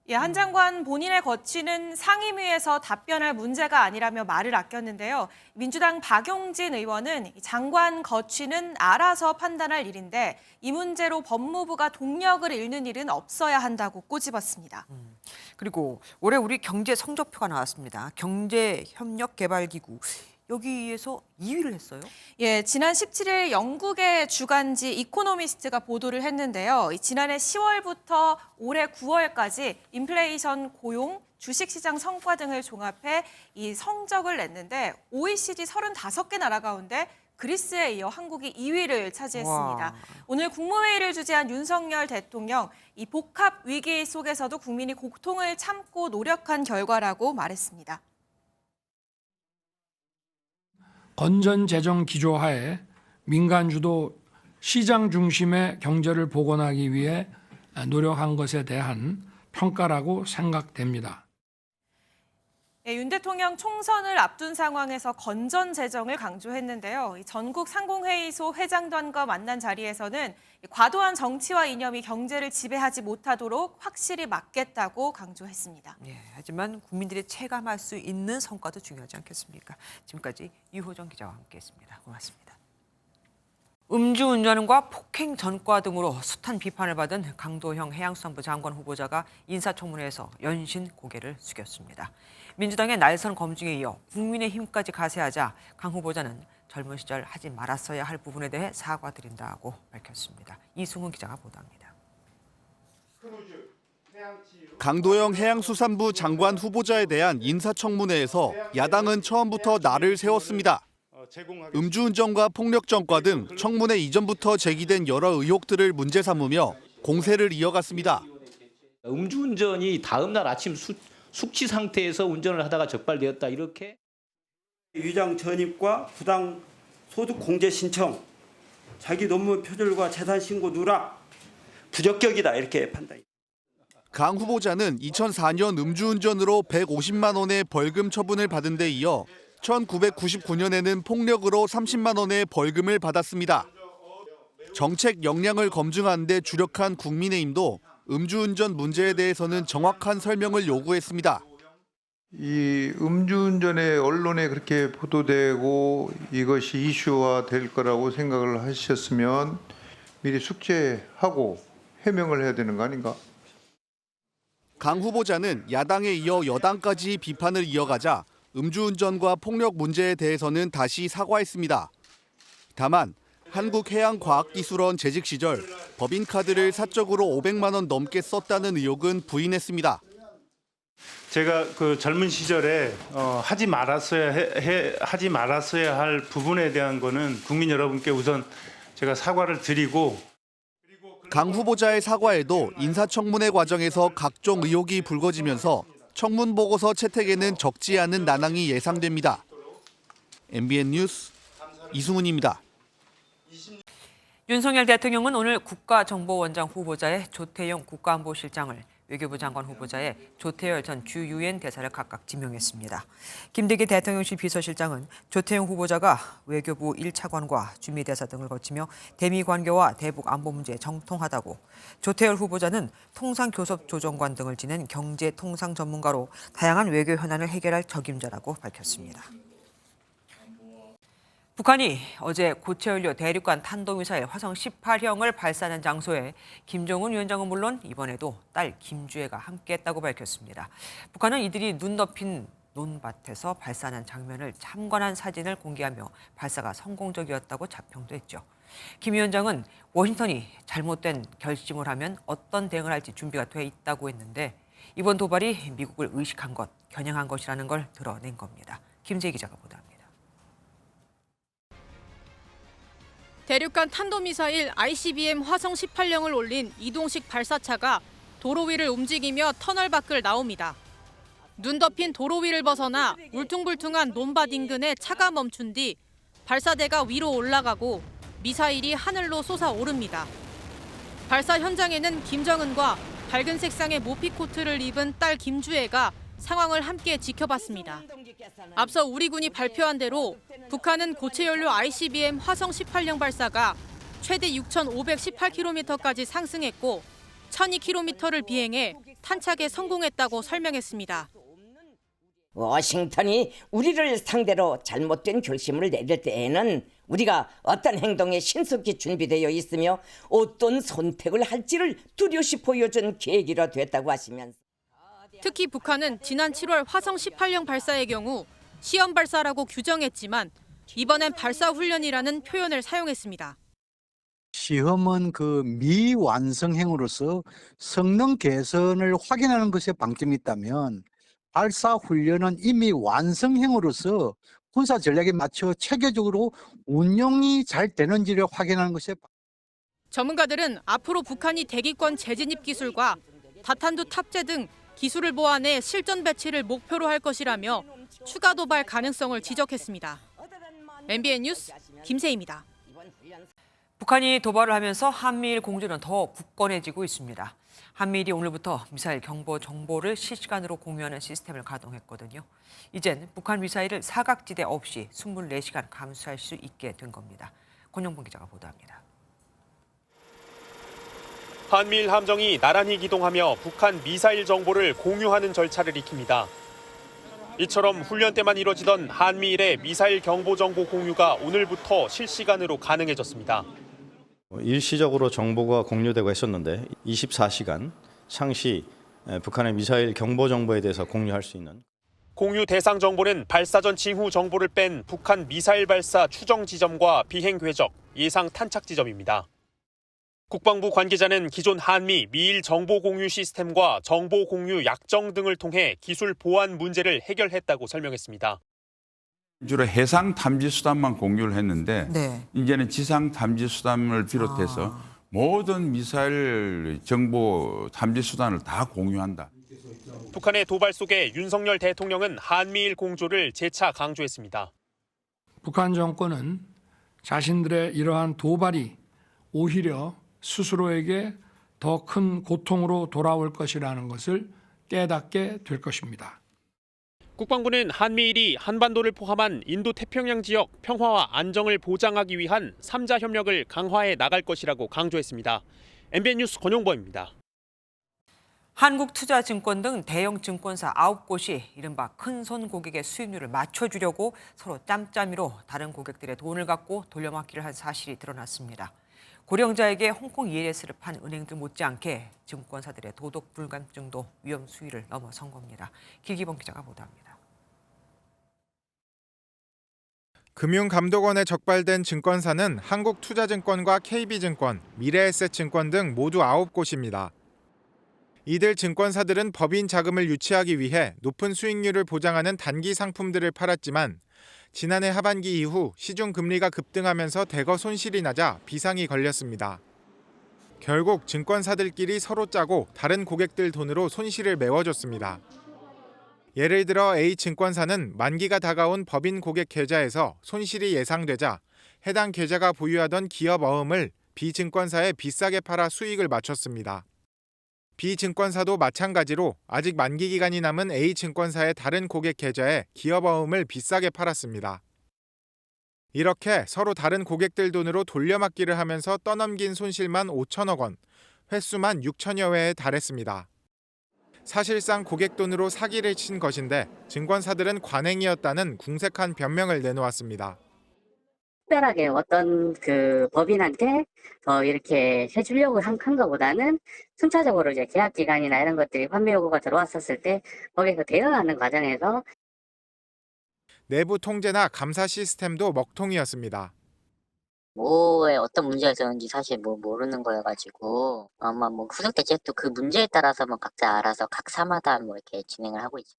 예, 한 장관 본인의 거취는 상임위에서 답변할 문제가 아니라며 말을 아꼈는데요. 민주당 박용진 의원은 장관 거취는 알아서 판단할 일인데 이 문제로 법무부가 동력을 잃는 일은 없어야 한다고 꼬집었습니다. 그리고 올해 우리 경제 성적표가 나왔습니다. 경제협력개발기구. 여기에서 2위를 했어요? 예, 지난 17일 영국의 주간지 이코노미스트가 보도를 했는데요. 지난해 10월부터 올해 9월까지 인플레이션, 고용, 주식시장 성과 등을 종합해 이 성적을 냈는데 OECD 35개 나라 가운데 그리스에 이어 한국이 2위를 차지했습니다. 와. 오늘 국무회의를 주재한 윤석열 대통령, 이 복합 위기 속에서도 국민이 고통을 참고 노력한 결과라고 말했습니다. 건전 재정 기조 하에 민간 주도 시장 중심의 경제를 복원하기 위해 노력한 것에 대한 평가라고 생각됩니다. 윤 대통령 총선을 앞둔 상황에서 건전 재정을 강조했는데요. 전국 상공회의소 회장단과 만난 자리에서는 과도한 정치와 이념이 경제를 지배하지 못하도록 확실히 막겠다고 강조했습니다. 예, 하지만 국민들이 체감할 수 있는 성과도 중요하지 않겠습니까? 지금까지 이호정 기자와 함께했습니다. 고맙습니다. 음주운전과 폭행 전과 등으로 숱한 비판을 받은 강도형 해양수산부 장관 후보자가 인사청문회에서 연신 고개를 숙였습니다. 민주당의 날선 검증에 이어 국민의힘까지 가세하자 강 후보자는 젊은 시절 하지 말았어야 할 부분에 대해 사과드린다고 밝혔습니다. 이승훈 기자가 보도합니다. 강도영 해양수산부 장관 후보자에 대한 인사청문회에서 야당은 처음부터 날을 세웠습니다. 음주운전과 폭력전과 등 청문회 이전부터 제기된 여러 의혹들을 문제 삼으며 공세를 이어갔습니다. 음주운전이 다음 날 아침 숙취 상태에서 운전을 하다가 적발되었다 이렇게. 위장 전입과 부당 소득 공제 신청, 자기 논문 표절과 재산 신고 누락, 부적격이다 이렇게 판단이. 강 후보자는 2004년 음주운전으로 150만 원의 벌금 처분을 받은 데 이어 1999년에는 폭력으로 30만 원의 벌금을 받았습니다. 정책 역량을 검증하는 데 주력한 국민의힘도 음주운전 문제에 대해서는 정확한 설명을 요구했습니다. 이 음주운전에 언론에 그렇게 보도되고 이것이 이슈화 될 거라고 생각을 하셨으면 미리 숙제하고 해명을 해야 되는 거 아닌가? 강 후보자는 야당에 이어 여당까지 비판을 이어가자 음주운전과 폭력 문제에 대해서는 다시 사과했습니다. 다만 한국해양과학기술원 재직 시절 법인카드를 사적으로 500만 원 넘게 썼다는 의혹은 부인했습니다. 제가 그 젊은 시절에 하지 말았어야 할 부분에 대한 거는 국민 여러분께 우선 제가 사과를 드리고. 강 후보자의 사과에도 인사청문회 과정에서 각종 의혹이 불거지면서 청문 보고서 채택에는 적지 않은 난항이 예상됩니다. MBN 뉴스 이승훈입니다. 윤석열 대통령은 오늘 국가정보원장 후보자의 조태용 국가안보실장을, 외교부 장관 후보자의 조태열 전 주유엔 대사를 각각 지명했습니다. 김대기 대통령실 비서실장은 조태용 후보자가 외교부 1차관과 주미대사 등을 거치며 대미 관계와 대북 안보 문제에 정통하다고, 조태열 후보자는 통상교섭조정관 등을 지낸 경제통상 전문가로 다양한 외교 현안을 해결할 적임자라고 밝혔습니다. 북한이 어제 고체연료 대륙간 탄도미사일 화성 18형을 발사하는 장소에 김정은 위원장은 물론 이번에도 딸 김주애가 함께했다고 밝혔습니다. 북한은 이들이 눈 덮인 논밭에서 발사하는 장면을 참관한 사진을 공개하며 발사가 성공적이었다고 자평도 했죠. 김 위원장은 워싱턴이 잘못된 결심을 하면 어떤 대응을 할지 준비가 돼 있다고 했는데 이번 도발이 미국을 의식한 것, 겨냥한 것이라는 걸 드러낸 겁니다. 김재 기자가 보도합니다. 대륙간 탄도미사일 ICBM 화성 18형을 올린 이동식 발사차가 도로 위를 움직이며 터널 밖을 나옵니다. 눈 덮인 도로 위를 벗어나 울퉁불퉁한 논밭 인근에 차가 멈춘 뒤 발사대가 위로 올라가고 미사일이 하늘로 솟아오릅니다. 발사 현장에는 김정은과 밝은 색상의 모피 코트를 입은 딸 김주애가 상황을 함께 지켜봤습니다. 앞서 우리 군이 발표한 대로 북한은 고체연료 ICBM 화성 18형 발사가 최대 6,518km까지 상승했고 1,002km를 비행해 탄착에 성공했다고 설명했습니다. 워싱턴이 우리를 상대로 잘못된 결심을 내릴 때에는 우리가 어떤 행동에 신속히 준비되어 있으며 어떤 선택을 할지를 뚜렷이 보여준 계기가 됐다고 하시면서 특히 북한은 지난 7월 화성 18형 발사의 경우 시험 발사라고 규정했지만 이번엔 발사 훈련이라는 표현을 사용했습니다. 시험은 그 미완성행으로서 성능 개선을 확인하는 것에 방점이 있다면 발사 훈련은 이미 완성행으로서 군사 전략에 맞춰 체계적으로 운영이 잘 되는지를 확인하는 것에. 전문가들은 앞으로 북한이 대기권 재진입 기술과 다탄두 탑재 등 기술을 보완해 실전 배치를 목표로 할 것이라며 추가 도발 가능성을 지적했습니다. MBN 뉴스 김세희입니다. 북한이 도발을 하면서 한미일 공조는 더 굳건해지고 있습니다. 한미일이 오늘부터 미사일 경보 정보를 실시간으로 공유하는 시스템을 가동했거든요. 이젠 북한 미사일을 사각지대 없이 24시간 감수할 수 있게 된 겁니다. 권영봉 기자가 보도합니다. 한미일 함정이 나란히 기동하며 북한 미사일 정보를 공유하는 절차를 익힙니다. 이처럼 훈련 때만 이뤄지던 한미일의 미사일 경보 정보 공유가 오늘부터 실시간으로 가능해졌습니다. 일시적으로 정보가 공유되고 했었는데 24시간 상시 북한의 미사일 경보 정보에 대해서 공유할 수 있는. 공유 대상 정보는 발사전 징후 정보를 뺀 북한 미사일 발사 추정 지점과 비행 궤적, 예상 탄착 지점입니다. 국방부 관계자는 기존 한미 미일 정보 공유 시스템과 정보 공유 약정 등을 통해 기술 보안 문제를 해결했다고 설명했습니다. 주로 해상 탐지 수단만 공유를 했는데 이제는 지상 탐지 수단을 비롯해서 모든 미사일 정보 탐지 수단을 다 공유한다. 북한의 도발 속에 윤석열 대통령은 한미일 공조를 재차 강조했습니다. 북한 정권은 자신들의 이러한 도발이 오히려 스스로에게 더 큰 고통으로 돌아올 것이라는 것을 깨닫게 될 것입니다. 국방부는 한미일이 한반도를 포함한 인도태평양 지역 평화와 안정을 보장하기 위한 3자 협력을 강화해 나갈 것이라고 강조했습니다. MBN 뉴스 권용범입니다. 한국투자증권 등 대형 증권사 9곳이 이른바 큰손 고객의 수익률을 맞춰주려고 서로 짬짬이로 다른 고객들의 돈을 갖고 돌려막기를 한 사실이 드러났습니다. 고령자에게 홍콩 ELS를 판 은행들 못지않게 증권사들의 도덕 불감증도 위험 수위를 넘어선 겁니다. 길기범 기자가 보도합니다. 금융감독원에 적발된 증권사는 한국투자증권과 KB증권, 미래에셋증권 등 모두 9곳입니다. 이들 증권사들은 법인 자금을 유치하기 위해 높은 수익률을 보장하는 단기 상품들을 팔았지만 지난해 하반기 이후 시중 금리가 급등하면서 대거 손실이 나자 비상이 걸렸습니다. 결국 증권사들끼리 서로 짜고 다른 고객들 돈으로 손실을 메워줬습니다. 예를 들어 A증권사는 만기가 다가온 법인 고객 계좌에서 손실이 예상되자 해당 계좌가 보유하던 기업 어음을 B증권사에 비싸게 팔아 수익을 맞췄습니다. B증권사도 마찬가지로 아직 만기 기간이 남은 A증권사의 다른 고객 계좌에 기업 어음을 비싸게 팔았습니다. 이렇게 서로 다른 고객들 돈으로 돌려막기를 하면서 떠넘긴 손실만 5천억 원, 횟수만 6천여 회에 달했습니다. 사실상 고객 돈으로 사기를 친 것인데 증권사들은 관행이었다는 궁색한 변명을 내놓았습니다. 특별하게 어떤 법인한테 더 이렇게 해주려고 한 것보다는 순차적으로 이제 계약 기간이나 이런 것들이 환매 요구가 들어왔었을 때 거기서 대응하는 과정에서 내부 통제나 감사 시스템도 먹통이었습니다. 뭐에 어떤 문제가 있었는지 사실 모르는 거여가지고 아마 후속 대책도 그 문제에 따라서 각자 알아서 각 사마다 이렇게 진행을 하고 있죠.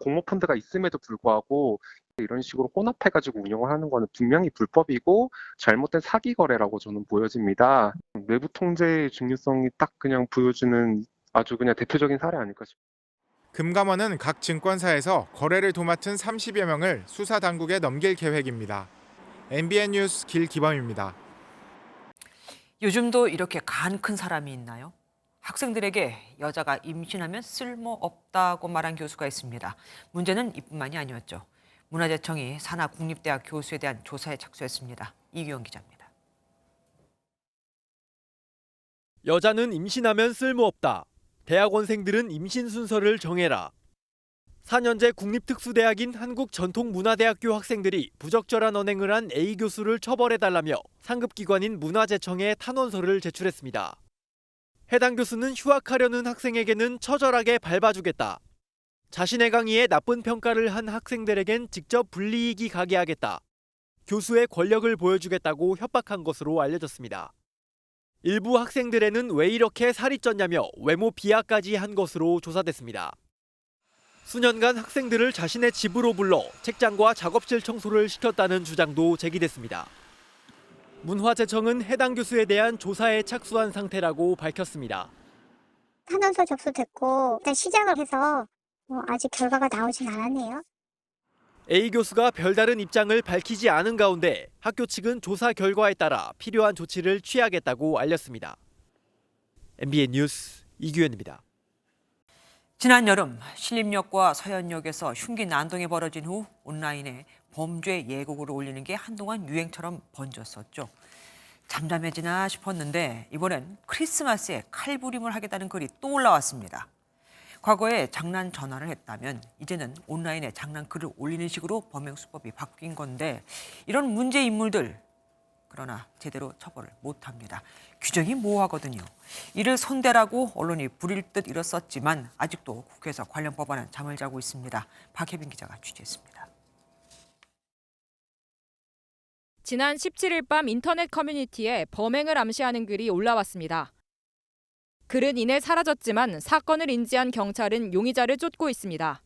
공모펀드가 있음에도 불구하고 이런 식으로 혼합해가지고 운영을 하는 거는 분명히 불법이고 잘못된 사기 거래라고 저는 보여집니다. 내부 통제의 중요성이 딱 그냥 보여주는 아주 그냥 대표적인 사례 아닐까 싶습니다. 금감원은 각 증권사에서 거래를 도맡은 30여 명을 수사 당국에 넘길 계획입니다. MBN 뉴스 길기범입니다. 요즘도 이렇게 간 큰 사람이 있나요? 학생들에게 여자가 임신하면 쓸모없다고 말한 교수가 있습니다. 문제는 이뿐만이 아니었죠. 문화재청이 산하국립대학 교수에 대한 조사에 착수했습니다. 이규영 기자입니다. 여자는 임신하면 쓸모없다. 대학원생들은 임신 순서를 정해라. 4년제 국립특수대학인 한국전통문화대학교 학생들이 부적절한 언행을 한 A 교수를 처벌해달라며 상급기관인 문화재청에 탄원서를 제출했습니다. 해당 교수는 휴학하려는 학생에게는 처절하게 밟아주겠다. 자신의 강의에 나쁜 평가를 한 학생들에겐 직접 불이익이 가게 하겠다. 교수의 권력을 보여주겠다고 협박한 것으로 알려졌습니다. 일부 학생들에는 왜 이렇게 살이 쪘냐며 외모 비하까지 한 것으로 조사됐습니다. 수년간 학생들을 자신의 집으로 불러 책장과 작업실 청소를 시켰다는 주장도 제기됐습니다. 문화재청은 해당 교수에 대한 조사에 착수한 상태라고 밝혔습니다. 탄원서 접수됐고 일단 시작을 해서 아직 결과가 나오진 않았네요. A 교수가 별다른 입장을 밝히지 않은 가운데 학교 측은 조사 결과에 따라 필요한 조치를 취하겠다고 알렸습니다. MBN 뉴스 이규현입니다. 지난 여름 신림역과 서현역에서 흉기 난동이 벌어진 후 온라인에 범죄 예고글을 올리는 게 한동안 유행처럼 번졌었죠. 잠잠해지나 싶었는데 이번엔 크리스마스에 칼부림을 하겠다는 글이 또 올라왔습니다. 과거에 장난 전화를 했다면 이제는 온라인에 장난글을 올리는 식으로 범행 수법이 바뀐 건데 이런 문제 인물들 그러나 제대로 처벌을 못합니다. 규정이 모호하거든요. 이를 손대라고 언론이 부릴 듯 일었었지만 아직도 국회에서 관련 법안은 잠을 자고 있습니다. 박혜빈 기자가 취재했습니다. 지난 17일 밤 인터넷 커뮤니티에 범행을 암시하는 글이 올라왔습니다. 글은 이내 사라졌지만 사건을 인지한 경찰은 용의자를 쫓고 있습니다.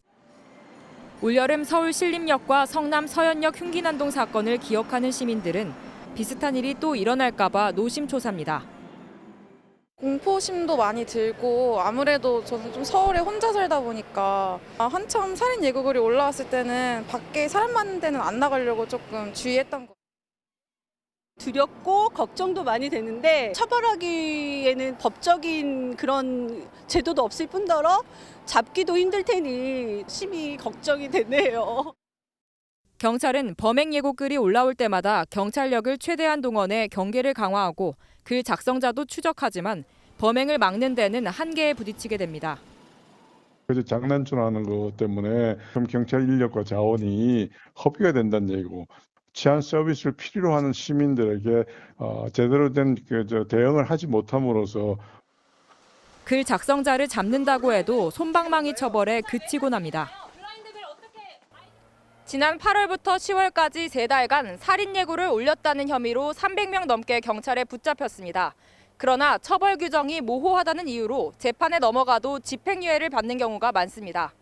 올여름 서울 신림역과 성남 서현역 흉기난동 사건을 기억하는 시민들은 비슷한 일이 또 일어날까 봐 노심초사입니다. 공포심도 많이 들고 아무래도 저는 좀 서울에 혼자 살다 보니까 한참 살인 예고글이 올라왔을 때는 밖에 사람 많은 데는 안 나가려고 조금 주의했던 것 같아요. 두렵고 걱정도 많이 되는데 처벌하기에는 법적인 그런 제도도 없을 뿐더러 잡기도 힘들 테니 심히 걱정이 되네요. 경찰은 범행 예고글이 올라올 때마다 경찰력을 최대한 동원해 경계를 강화하고 글 작성자도 추적하지만 범행을 막는 데는 한계에 부딪히게 됩니다. 그래서 장난쳐하는 것 때문에 그럼 경찰 인력과 자원이 허비가 된다는 얘기고 치안 서비스를 필요로 하는 시민들에게 제대로 된 대응을 하지 못함으로써 글 작성자를 잡는다고 해도 솜방망이 처벌에 그치곤 합니다. 지난 8월부터 10월까지 3달간 살인 예고를 올렸다는 혐의로 300명 넘게 경찰에 붙잡혔습니다. 그러나 처벌 규정이 모호하다는 이유로 재판에 넘어가도 집행유예를 받는 경우가 많습니다.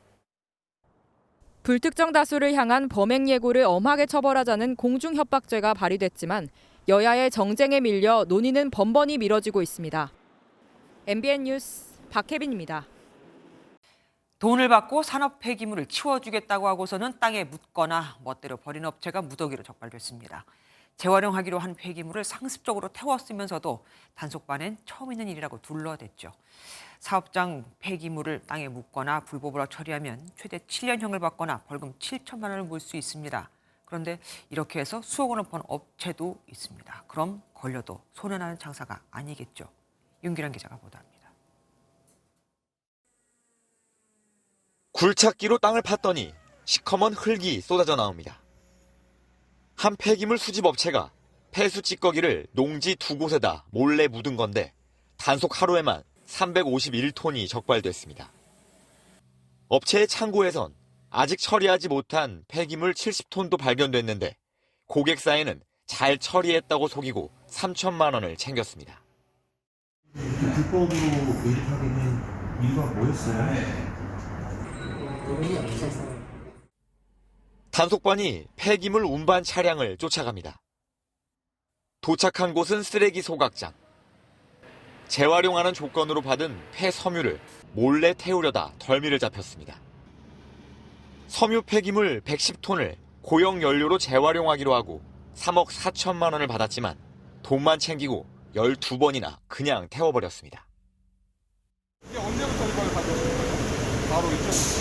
불특정 다수를 향한 범행 예고를 엄하게 처벌하자는 공중협박죄가 발의됐지만 여야의 정쟁에 밀려 논의는 번번이 미뤄지고 있습니다. MBN 뉴스 박혜빈입니다. 돈을 받고 산업 폐기물을 치워주겠다고 하고서는 땅에 묻거나 멋대로 버린 업체가 무더기로 적발됐습니다. 재활용하기로 한 폐기물을 상습적으로 태웠으면서도 단속반엔 처음 있는 일이라고 둘러댔죠. 사업장 폐기물을 땅에 묻거나 불법으로 처리하면 최대 7년형을 받거나 벌금 7천만 원을 물 수 있습니다. 그런데 이렇게 해서 수억 원을 번 업체도 있습니다. 그럼 걸려도 손해나는 장사가 아니겠죠. 윤기란 기자가 보도합니다. 굴착기로 땅을 팠더니 시커먼 흙이 쏟아져 나옵니다. 한 폐기물 수집 업체가 폐수 찌꺼기를 농지 2곳에다 몰래 묻은 건데 단속 하루에만 351톤이 적발됐습니다. 업체의 창고에선 아직 처리하지 못한 폐기물 70톤도 발견됐는데 고객사에는 잘 처리했다고 속이고 3천만 원을 챙겼습니다. 불법으로 매입하게 된 이유가 뭐였어요? 단속반이 폐기물 운반 차량을 쫓아갑니다. 도착한 곳은 쓰레기 소각장. 재활용하는 조건으로 받은 폐섬유를 몰래 태우려다 덜미를 잡혔습니다. 섬유 폐기물 110톤을 고형 연료로 재활용하기로 하고 3억 4천만 원을 받았지만 돈만 챙기고 12번이나 그냥 태워버렸습니다. 이게 언제부터 이걸 가져오신 거예요? 바로 이쪽.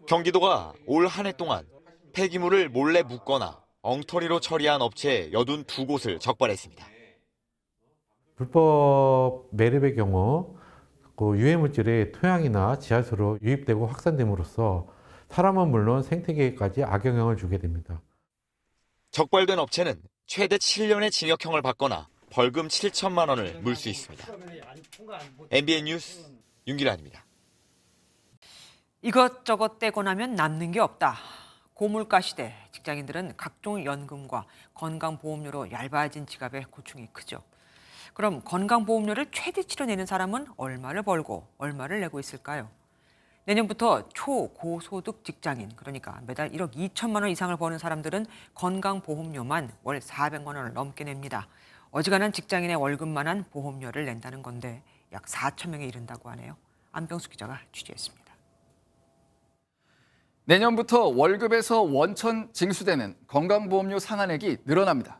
경기도가 올 한 해 동안 폐기물을 몰래 묻거나 엉터리로 처리한 업체 82곳을 적발했습니다. 불법 매립의 경우 그 유해물질이 토양이나 지하수로 유입되고 확산됨으로써 사람은 물론 생태계까지 악영향을 주게 됩니다. 적발된 업체는 최대 7년의 징역형을 받거나 벌금 7천만 원을 물 수 있습니다. MBN 뉴스 윤기란입니다. 이것저것 떼고 나면 남는 게 없다. 고물가 시대 직장인들은 각종 연금과 건강보험료로 얇아진 지갑에 고충이 크죠. 그럼 건강보험료를 최대치로 내는 사람은 얼마를 벌고 얼마를 내고 있을까요? 내년부터 초고소득 직장인, 그러니까 매달 1억 2천만 원 이상을 버는 사람들은 건강보험료만 월 400만 원을 넘게 냅니다. 어지간한 직장인의 월급만한 보험료를 낸다는 건데 약 4천 명에 이른다고 하네요. 안병수 기자가 취재했습니다. 내년부터 월급에서 원천 징수되는 건강보험료 상한액이 늘어납니다.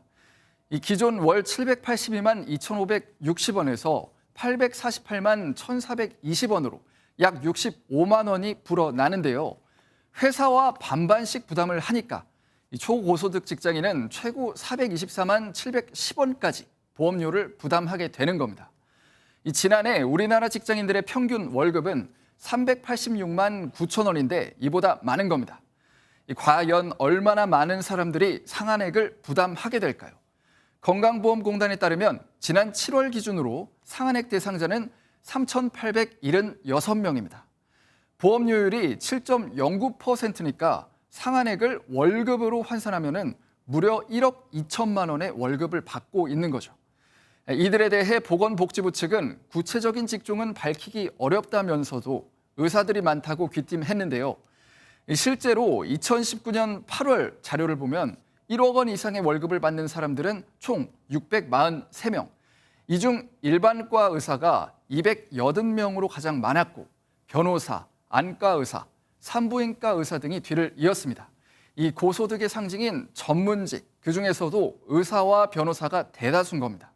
이 기존 월 782만 2,560원에서 848만 1,420원으로 약 65만 원이 불어나는데요. 회사와 반반씩 부담을 하니까 이 초고소득 직장인은 최고 424만 710원까지 보험료를 부담하게 되는 겁니다. 지난해 우리나라 직장인들의 평균 월급은 386만 9천 원인데 이보다 많은 겁니다. 과연 얼마나 많은 사람들이 상한액을 부담하게 될까요? 건강보험공단에 따르면 지난 7월 기준으로 상한액 대상자는 3,876명입니다. 보험료율이 7.09%니까 상한액을 월급으로 환산하면 무려 1억 2천만 원의 월급을 받고 있는 거죠. 이들에 대해 보건복지부 측은 구체적인 직종은 밝히기 어렵다면서도 의사들이 많다고 귀띔했는데요. 실제로 2019년 8월 자료를 보면 1억 원 이상의 월급을 받는 사람들은 총 643명. 이 중 일반과 의사가 280명으로 가장 많았고 변호사, 안과 의사, 산부인과 의사 등이 뒤를 이었습니다. 이 고소득의 상징인 전문직, 그중에서도 의사와 변호사가 대다수인 겁니다.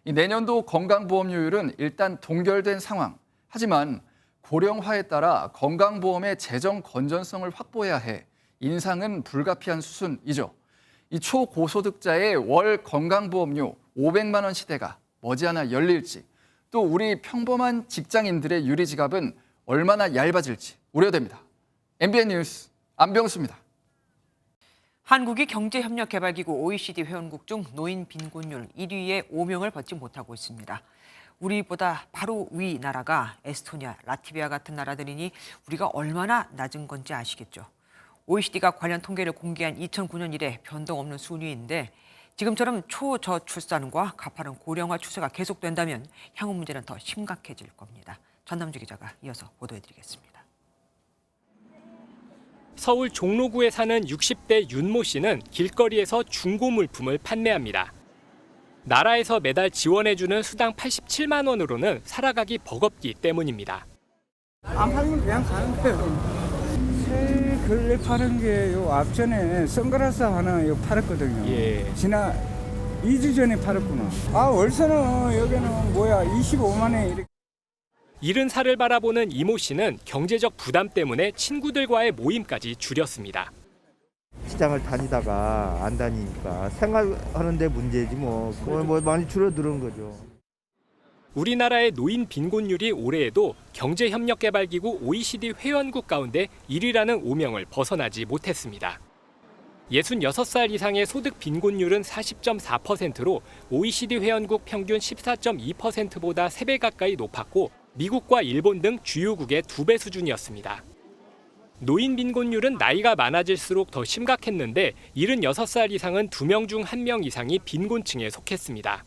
내년도 건강보험료율은 일단 동결된 상황. 하지만 고령화에 따라 건강보험의 재정 건전성을 확보해야 해 인상은 불가피한 수순이죠. 이 초고소득자의 월 건강보험료 500만 원 시대가 머지않아 열릴지, 또 우리 평범한 직장인들의 유리지갑은 얼마나 얇아질지 우려됩니다. MBN 뉴스 안병수입니다. 한국이 경제협력개발기구 OECD 회원국 중 노인 빈곤율 1위의 오명을 벗지 못하고 있습니다. 우리보다 바로 위 나라가 에스토니아, 라트비아 같은 나라들이니 우리가 얼마나 낮은 건지 아시겠죠. OECD가 관련 통계를 공개한 2009년 이래 변동 없는 순위인데 지금처럼 초저출산과 가파른 고령화 추세가 계속된다면 향후 문제는 더 심각해질 겁니다. 전남주 기자가 이어서 보도해드리겠습니다. 서울 종로구에 사는 60대 윤모 씨는 길거리에서 중고 물품을 판매합니다. 나라에서 매달 지원해주는 수당 87만 원으로는 살아가기 버겁기 때문입니다. 안 팔면 그냥 가는 거예요. 새 근래 파는 게 요 앞전에 선글라스 하나 요 팔았거든요. 예. 지난 2주 전에 팔았구나. 월세는 여기는 25만 원 이렇게. 70살을 바라보는 이모 씨는 경제적 부담 때문에 친구들과의 모임까지 줄였습니다. 시장을 다니다가 안 다니니까 생활하는데 문제지 뭐. 그걸 뭐 많이 줄어드는 거죠. 우리나라의 노인 빈곤율이 올해에도 경제협력개발기구 OECD 회원국 가운데 1위라는 오명을 벗어나지 못했습니다. 66살 이상의 소득 빈곤율은 40.4%로 OECD 회원국 평균 14.2%보다 3배 가까이 높았고 미국과 일본 등 주요국의 2배 수준이었습니다. 노인 빈곤율은 나이가 많아질수록 더 심각했는데 76살 이상은 2명 중 1명 이상이 빈곤층에 속했습니다.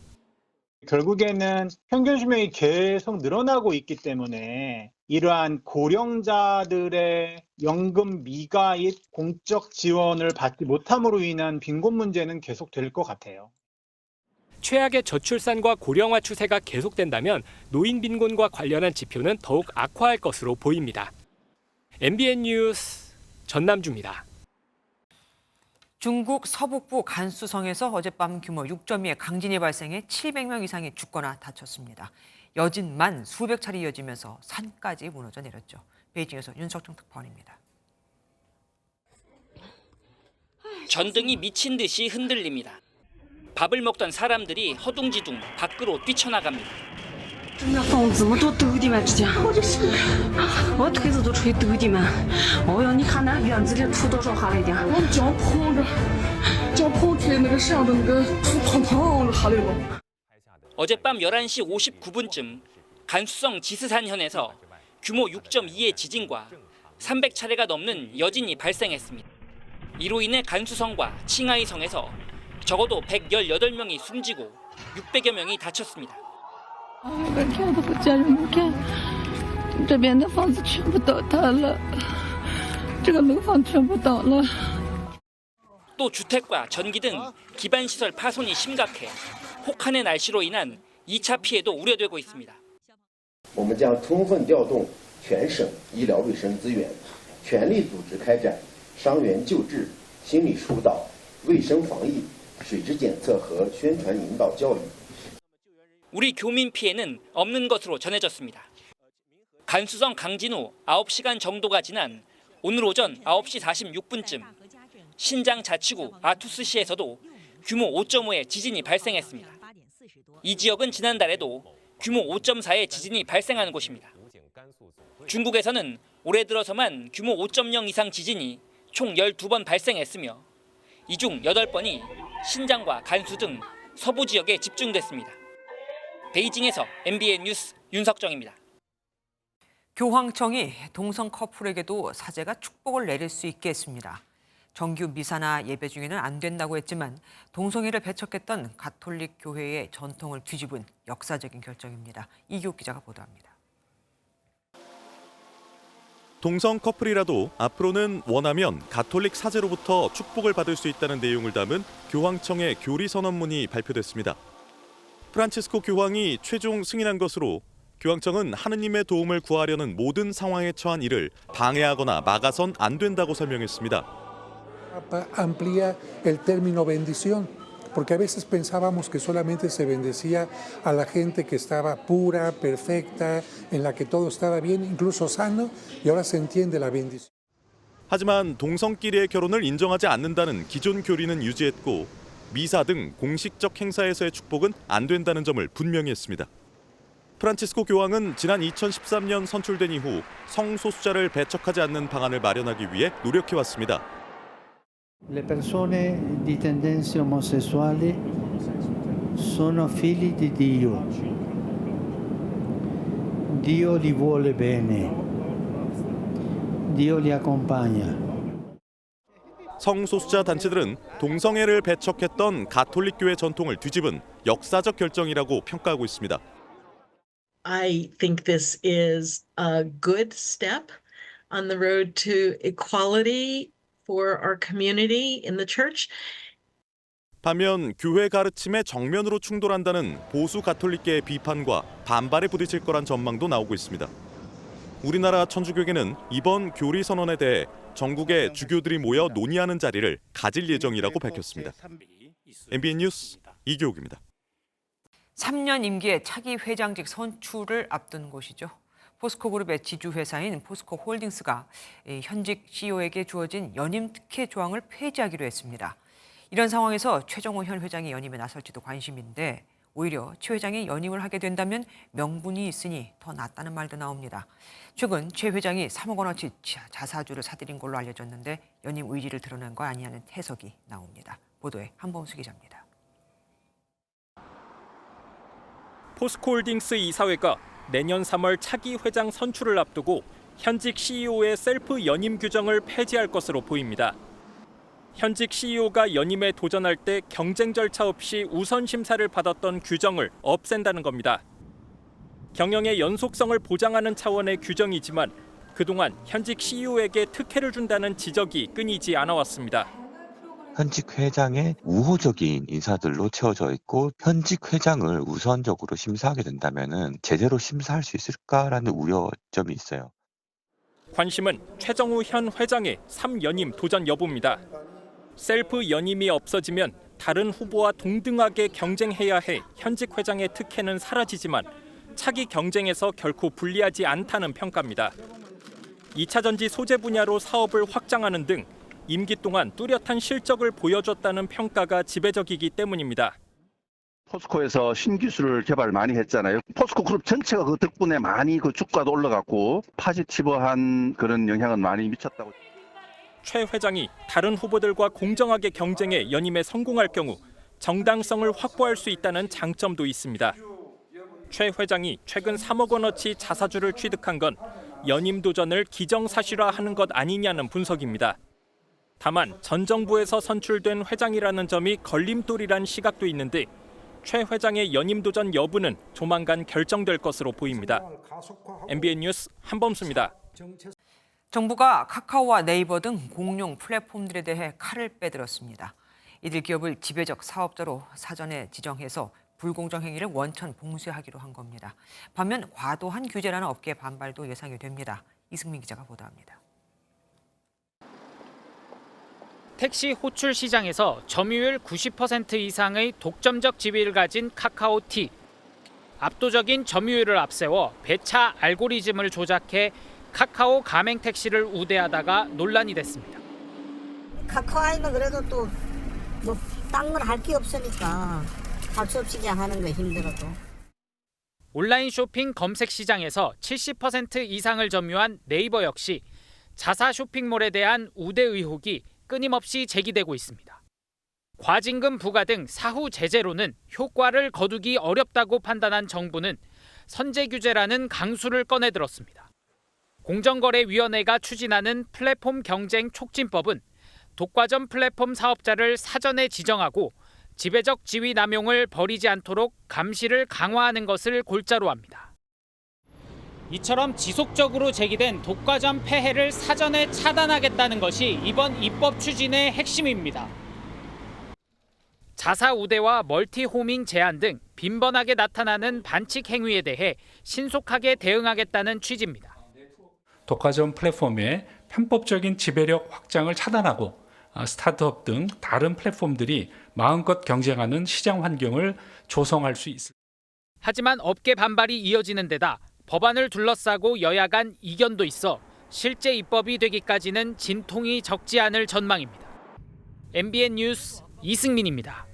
결국에는 평균 수명이 계속 늘어나고 있기 때문에 이러한 고령자들의 연금 미가입 공적 지원을 받지 못함으로 인한 빈곤 문제는 계속될 것 같아요. 최악의 저출산과 고령화 추세가 계속된다면 노인 빈곤과 관련한 지표는 더욱 악화할 것으로 보입니다. MBN 뉴스 전남주입니다. 중국 서북부 간수성에서 어젯밤 규모 6.2의 강진이 발생해 700명 이상이 죽거나 다쳤습니다. 여진만 수백 차례 이어지면서 산까지 무너져 내렸죠. 베이징에서 윤석정 특파원입니다. 전등이 미친 듯이 흔들립니다. 밥을 먹던 사람들이 허둥지둥 밖으로 뛰쳐나갑니다. 真的放这么多斗地吗？之前我腿子都吹斗地吗？哦哟，你看那院子里土多少下来的？我脚泡开那个上的那个土汤汤下来了。 어젯밤 11시 59분쯤 간수성 지스산현에서 규모 6.2의 지진과 300차례가 넘는 여진이 발생했습니다. 이로 인해 간수성과 칭하이성에서 적어도 118명이 숨지고 600여 명이 다쳤습니다. 我看到我家人们看，这边的房子全部倒塌了，这个楼房全部倒了。 또 주택과 전기 등 기반 시설 파손이 심각해 혹한의 날씨로 인한 2차 피해도 우려되고 있습니다. 我们将充分调动全省医疗卫生资源，全力组织开展伤员救治、心理疏导、卫生防疫、水质检测和宣传引导教育。 우리 교민 피해는 없는 것으로 전해졌습니다. 간수성 강진 후 9시간 정도가 지난 오늘 오전 9시 46분쯤 신장 자치구 아투스시에서도 규모 5.5의 지진이 발생했습니다. 이 지역은 지난달에도 규모 5.4의 지진이 발생하는 곳입니다. 중국에서는 올해 들어서만 규모 5.0 이상 지진이 총 12번 발생했으며 이 중 8번이 신장과 간수 등 서부 지역에 집중됐습니다. 베이징에서 MBN 뉴스 윤석정입니다. 교황청이 동성 커플에게도 사제가 축복을 내릴 수 있게 했습니다. 정규 미사나 예배 중에는 안 된다고 했지만 동성애를 배척했던 가톨릭 교회의 전통을 뒤집은 역사적인 결정입니다. 이규옥 기자가 보도합니다. 동성 커플이라도 앞으로는 원하면 가톨릭 사제로부터 축복을 받을 수 있다는 내용을 담은 교황청의 교리 선언문이 발표됐습니다. 프란치스코 교황이 최종 승인한 것으로 교황청은 하느님의 도움을 구하려는 모든 상황에 처한 이를 방해하거나 막아선 안 된다고 설명했습니다. Amplía el término bendición, porque a veces pensábamos que solamente se bendecía a la gente que estaba pura, perfecta, en la que todo estaba bien, incluso sano, y ahora se entiende la bendición. 하지만 동성끼리의 결혼을 인정하지 않는다는 기존 교리는 유지했고 미사 등 공식적 행사에서의 축복은 안 된다는 점을 분명히 했습니다. 프란치스코 교황은 지난 2013년 선출된 이후 성소수자를 배척하지 않는 방안을 마련하기 위해 노력해왔습니다. Le persone di tendenze omosessuali sono figli di Dio. Dio li vuole bene. Dio li accompagna. 성소수자 단체들은 동성애를 배척했던 가톨릭 교회 전통을 뒤집은 역사적 결정이라고 평가하고 있습니다. I think this is a good step on the road to equality for our community in the church. 반면 교회 가르침에 정면으로 충돌한다는 보수 가톨릭계의 비판과 반발에 부딪힐 거란 전망도 나오고 있습니다. 우리나라 천주교계는 이번 교리 선언에 대해 전국의 주교들이 모여 논의하는 자리를 가질 예정이라고 밝혔습니다. MBN 뉴스 이규옥입니다. 3년 임기의 차기 회장직 선출을 앞둔 곳이죠. 포스코그룹의 지주회사인 포스코홀딩스가 현직 CEO에게 주어진 연임 특혜 조항을 폐지하기로 했습니다. 이런 상황에서 최정호 현 회장이 연임에 나설지도 관심인데 오히려 최 회장이 연임을 하게 된다면 명분이 있으니 더 낫다는 말도 나옵니다. 최근 최 회장이 3억 원어치 자사주를 사들인 걸로 알려졌는데 연임 의지를 드러낸 거 아니냐는 해석이 나옵니다. 보도에 한범수 기자입니다. 포스코홀딩스 이사회가 내년 3월 차기 회장 선출을 앞두고 현직 CEO의 셀프 연임 규정을 폐지할 것으로 보입니다. 현직 CEO가 연임에 도전할 때 경쟁 절차 없이 우선 심사를 받았던 규정을 없앤다는 겁니다. 경영의 연속성을 보장하는 차원의 규정이지만 그동안 현직 CEO에게 특혜를 준다는 지적이 끊이지 않아왔습니다. 현직 회장의 우호적인 인사들로 채워져 있고 현직 회장을 우선적으로 심사하게 된다면 제대로 심사할 수 있을까라는 우려점이 있어요. 관심은 최정우 현 회장의 3연임 도전 여부입니다. 셀프 연임이 없어지면 다른 후보와 동등하게 경쟁해야 해 현직 회장의 특혜는 사라지지만 차기 경쟁에서 결코 불리하지 않다는 평가입니다. 2차 전지 소재 분야로 사업을 확장하는 등 임기 동안 뚜렷한 실적을 보여줬다는 평가가 지배적이기 때문입니다. 포스코에서 신기술을 개발 많이 했잖아요. 포스코 그룹 전체가 그 덕분에 많이 그 주가도 올라갔고 파지티브한 그런 영향은 많이 미쳤다고. 최 회장이 다른 후보들과 공정하게 경쟁해 연임에 성공할 경우 정당성을 확보할 수 있다는 장점도 있습니다. 최 회장이 최근 3억 원어치 자사주를 취득한 건 연임 도전을 기정사실화하는 것 아니냐는 분석입니다. 다만 전 정부에서 선출된 회장이라는 점이 걸림돌이란 시각도 있는데 최 회장의 연임 도전 여부는 조만간 결정될 것으로 보입니다. MBN 뉴스 한범수입니다. 정부가 카카오와 네이버 등 공룡 플랫폼들에 대해 칼을 빼들었습니다. 이들 기업을 지배적 사업자로 사전에 지정해서 불공정 행위를 원천 봉쇄하기로 한 겁니다. 반면 과도한 규제라는 업계 반발도 예상이 됩니다. 이승민 기자가 보도합니다. 택시 호출 시장에서 점유율 90% 이상의 독점적 지위를 가진 카카오티. 압도적인 점유율을 앞세워 배차 알고리즘을 조작해 카카오 가맹 택시를 우대하다가 논란이 됐습니다. 카카오 아니면 그래도 또 딴 건 할 게 없으니까 할 수 없이 그냥 하는 거 힘들어도. 온라인 쇼핑 검색 시장에서 70% 이상을 점유한 네이버 역시 자사 쇼핑몰에 대한 우대 의혹이 끊임없이 제기되고 있습니다. 과징금 부과 등 사후 제재로는 효과를 거두기 어렵다고 판단한 정부는 선제 규제라는 강수를 꺼내들었습니다. 공정거래위원회가 추진하는 플랫폼 경쟁 촉진법은 독과점 플랫폼 사업자를 사전에 지정하고 지배적 지위 남용을 벌이지 않도록 감시를 강화하는 것을 골자로 합니다. 이처럼 지속적으로 제기된 독과점 폐해를 사전에 차단하겠다는 것이 이번 입법 추진의 핵심입니다. 자사 우대와 멀티호밍 제한 등 빈번하게 나타나는 반칙 행위에 대해 신속하게 대응하겠다는 취지입니다. 독과점 플랫폼의 편법적인 지배력 확장을 차단하고 스타트업 등 다른 플랫폼들이 마음껏 경쟁하는 시장 환경을 조성할 수 있습니다. 하지만 업계 반발이 이어지는 데다 법안을 둘러싸고 여야 간 이견도 있어 실제 입법이 되기까지는 진통이 적지 않을 전망입니다. MBN 뉴스 이승민입니다.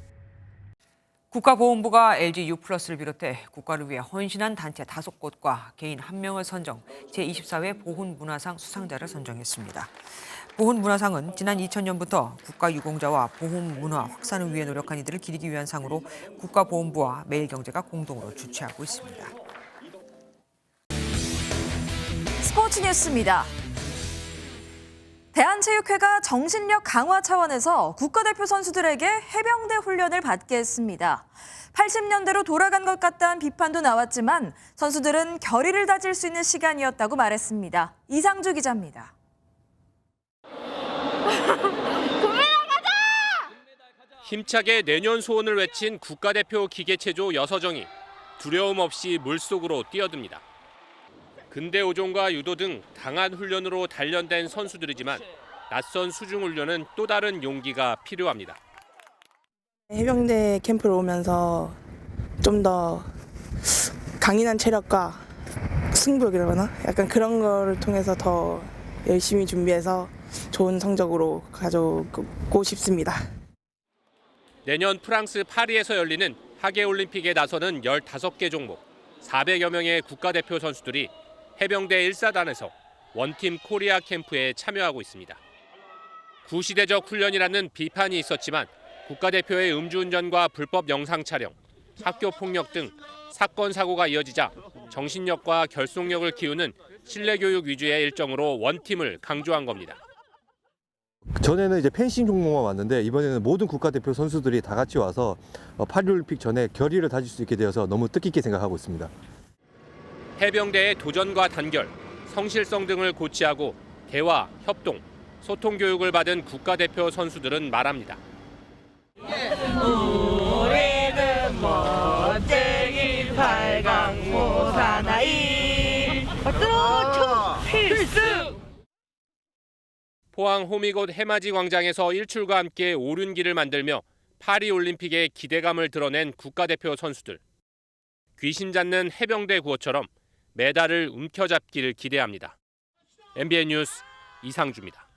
국가보훈부가 LG U+를 비롯해 국가를 위해 헌신한 단체 5곳과 개인 1명을 선정, 제24회 보훈문화상 수상자를 선정했습니다. 보훈문화상은 지난 2000년부터 국가유공자와 보훈문화 확산을 위해 노력한 이들을 기리기 위한 상으로 국가보훈부와 매일경제가 공동으로 주최하고 있습니다. 스포츠 뉴스입니다. 대한체육회가 정신력 강화 차원에서 국가대표 선수들에게 해병대 훈련을 받게 했습니다. 80년대로 돌아간 것 같다는 비판도 나왔지만 선수들은 결의를 다질 수 있는 시간이었다고 말했습니다. 이상주 기자입니다. 힘차게 내년 소원을 외친 국가대표 기계체조 6정이 두려움 없이 물속으로 뛰어듭니다. 근대 오종과 유도 등 강한 훈련으로 단련된 선수들이지만 낯선 수중 훈련은 또 다른 용기가 필요합니다. 해병대 캠프를 오면서 좀 더 강인한 체력과 승부욕이라나 약간 그런 거를 통해서 더 열심히 준비해서 좋은 성적으로 가져오고 싶습니다. 내년 프랑스 파리에서 열리는 하계올림픽에 나서는 15개 종목, 400여 명의 국가대표 선수들이 해병대 1사단에서 원팀 코리아 캠프에 참여하고 있습니다. 구시대적 훈련이라는 비판이 있었지만 국가대표의 음주운전과 불법 영상 촬영, 학교 폭력 등 사건 사고가 이어지자 정신력과 결속력을 키우는 실내교육 위주의 일정으로 원팀을 강조한 겁니다. 전에는 이제 펜싱 종목만 왔는데 이번에는 모든 국가대표 선수들이 다 같이 와서 파리올림픽 전에 결의를 다질 수 있게 되어서 너무 뜻깊게 생각하고 있습니다. 해병대의 도전과 단결, 성실성 등을 고취하고 대화, 협동, 소통 교육을 받은 국가대표 선수들은 말합니다. 우리는 멋쟁이 발광모 사나이 필수! 포항 호미곶 해맞이 광장에서 일출과 함께 오륜기를 만들며 파리올림픽의 기대감을 드러낸 국가대표 선수들. 귀신 잡는 해병대 구호처럼 메달을 움켜잡기를 기대합니다. MBN 뉴스 이상주입니다.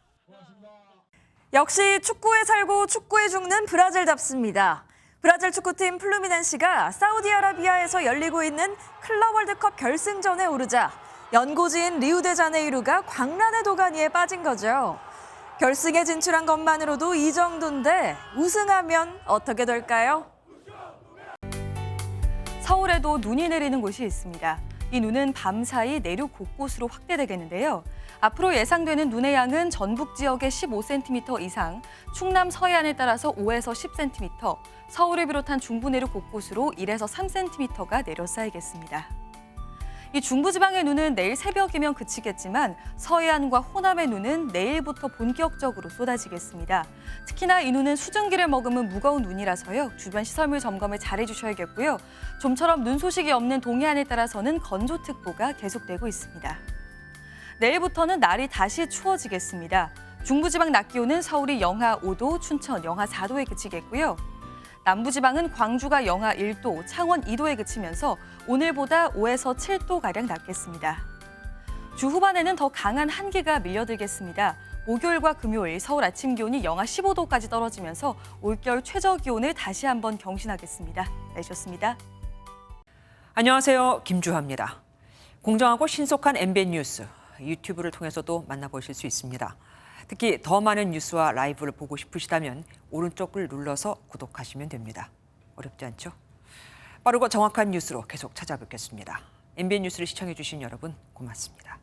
역시 축구에 살고 축구에 죽는 브라질답습니다. 브라질 축구팀 플루미넨시가 사우디아라비아에서 열리고 있는 클럽 월드컵 결승전에 오르자 연고지인 리우데자네이루가 광란의 도가니에 빠진 거죠. 결승에 진출한 것만으로도 이 정도인데 우승하면 어떻게 될까요? 서울에도 눈이 내리는 곳이 있습니다. 이 눈은 밤사이 내륙 곳곳으로 확대되겠는데요. 앞으로 예상되는 눈의 양은 전북 지역에 15cm 이상, 충남 서해안에 따라서 5에서 10cm, 서울을 비롯한 중부 내륙 곳곳으로 1에서 3cm가 내려 쌓이겠습니다. 이 중부지방의 눈은 내일 새벽이면 그치겠지만 서해안과 호남의 눈은 내일부터 본격적으로 쏟아지겠습니다. 특히나 이 눈은 수증기를 머금은 무거운 눈이라서요. 주변 시설물 점검을 잘해주셔야겠고요. 좀처럼 눈 소식이 없는 동해안에 따라서는 건조특보가 계속되고 있습니다. 내일부터는 날이 다시 추워지겠습니다. 중부지방 낮 기온은 서울이 영하 5도, 춘천 영하 4도에 그치겠고요. 남부지방은 광주가 영하 1도, 창원 2도에 그치면서 오늘보다 5에서 7도가량 낮겠습니다. 주 후반에는 더 강한 한기가 밀려들겠습니다. 목요일과 금요일 서울 아침 기온이 영하 15도까지 떨어지면서 올겨울 최저 기온을 다시 한번 경신하겠습니다. 내셨습니다. 안녕하세요. 김주하입니다. 공정하고 신속한 MBN 뉴스, 유튜브를 통해서도 만나보실 수 있습니다. 특히 더 많은 뉴스와 라이브를 보고 싶으시다면 오른쪽을 눌러서 구독하시면 됩니다. 어렵지 않죠? 빠르고 정확한 뉴스로 계속 찾아뵙겠습니다. MBN 뉴스를 시청해주신 여러분 고맙습니다.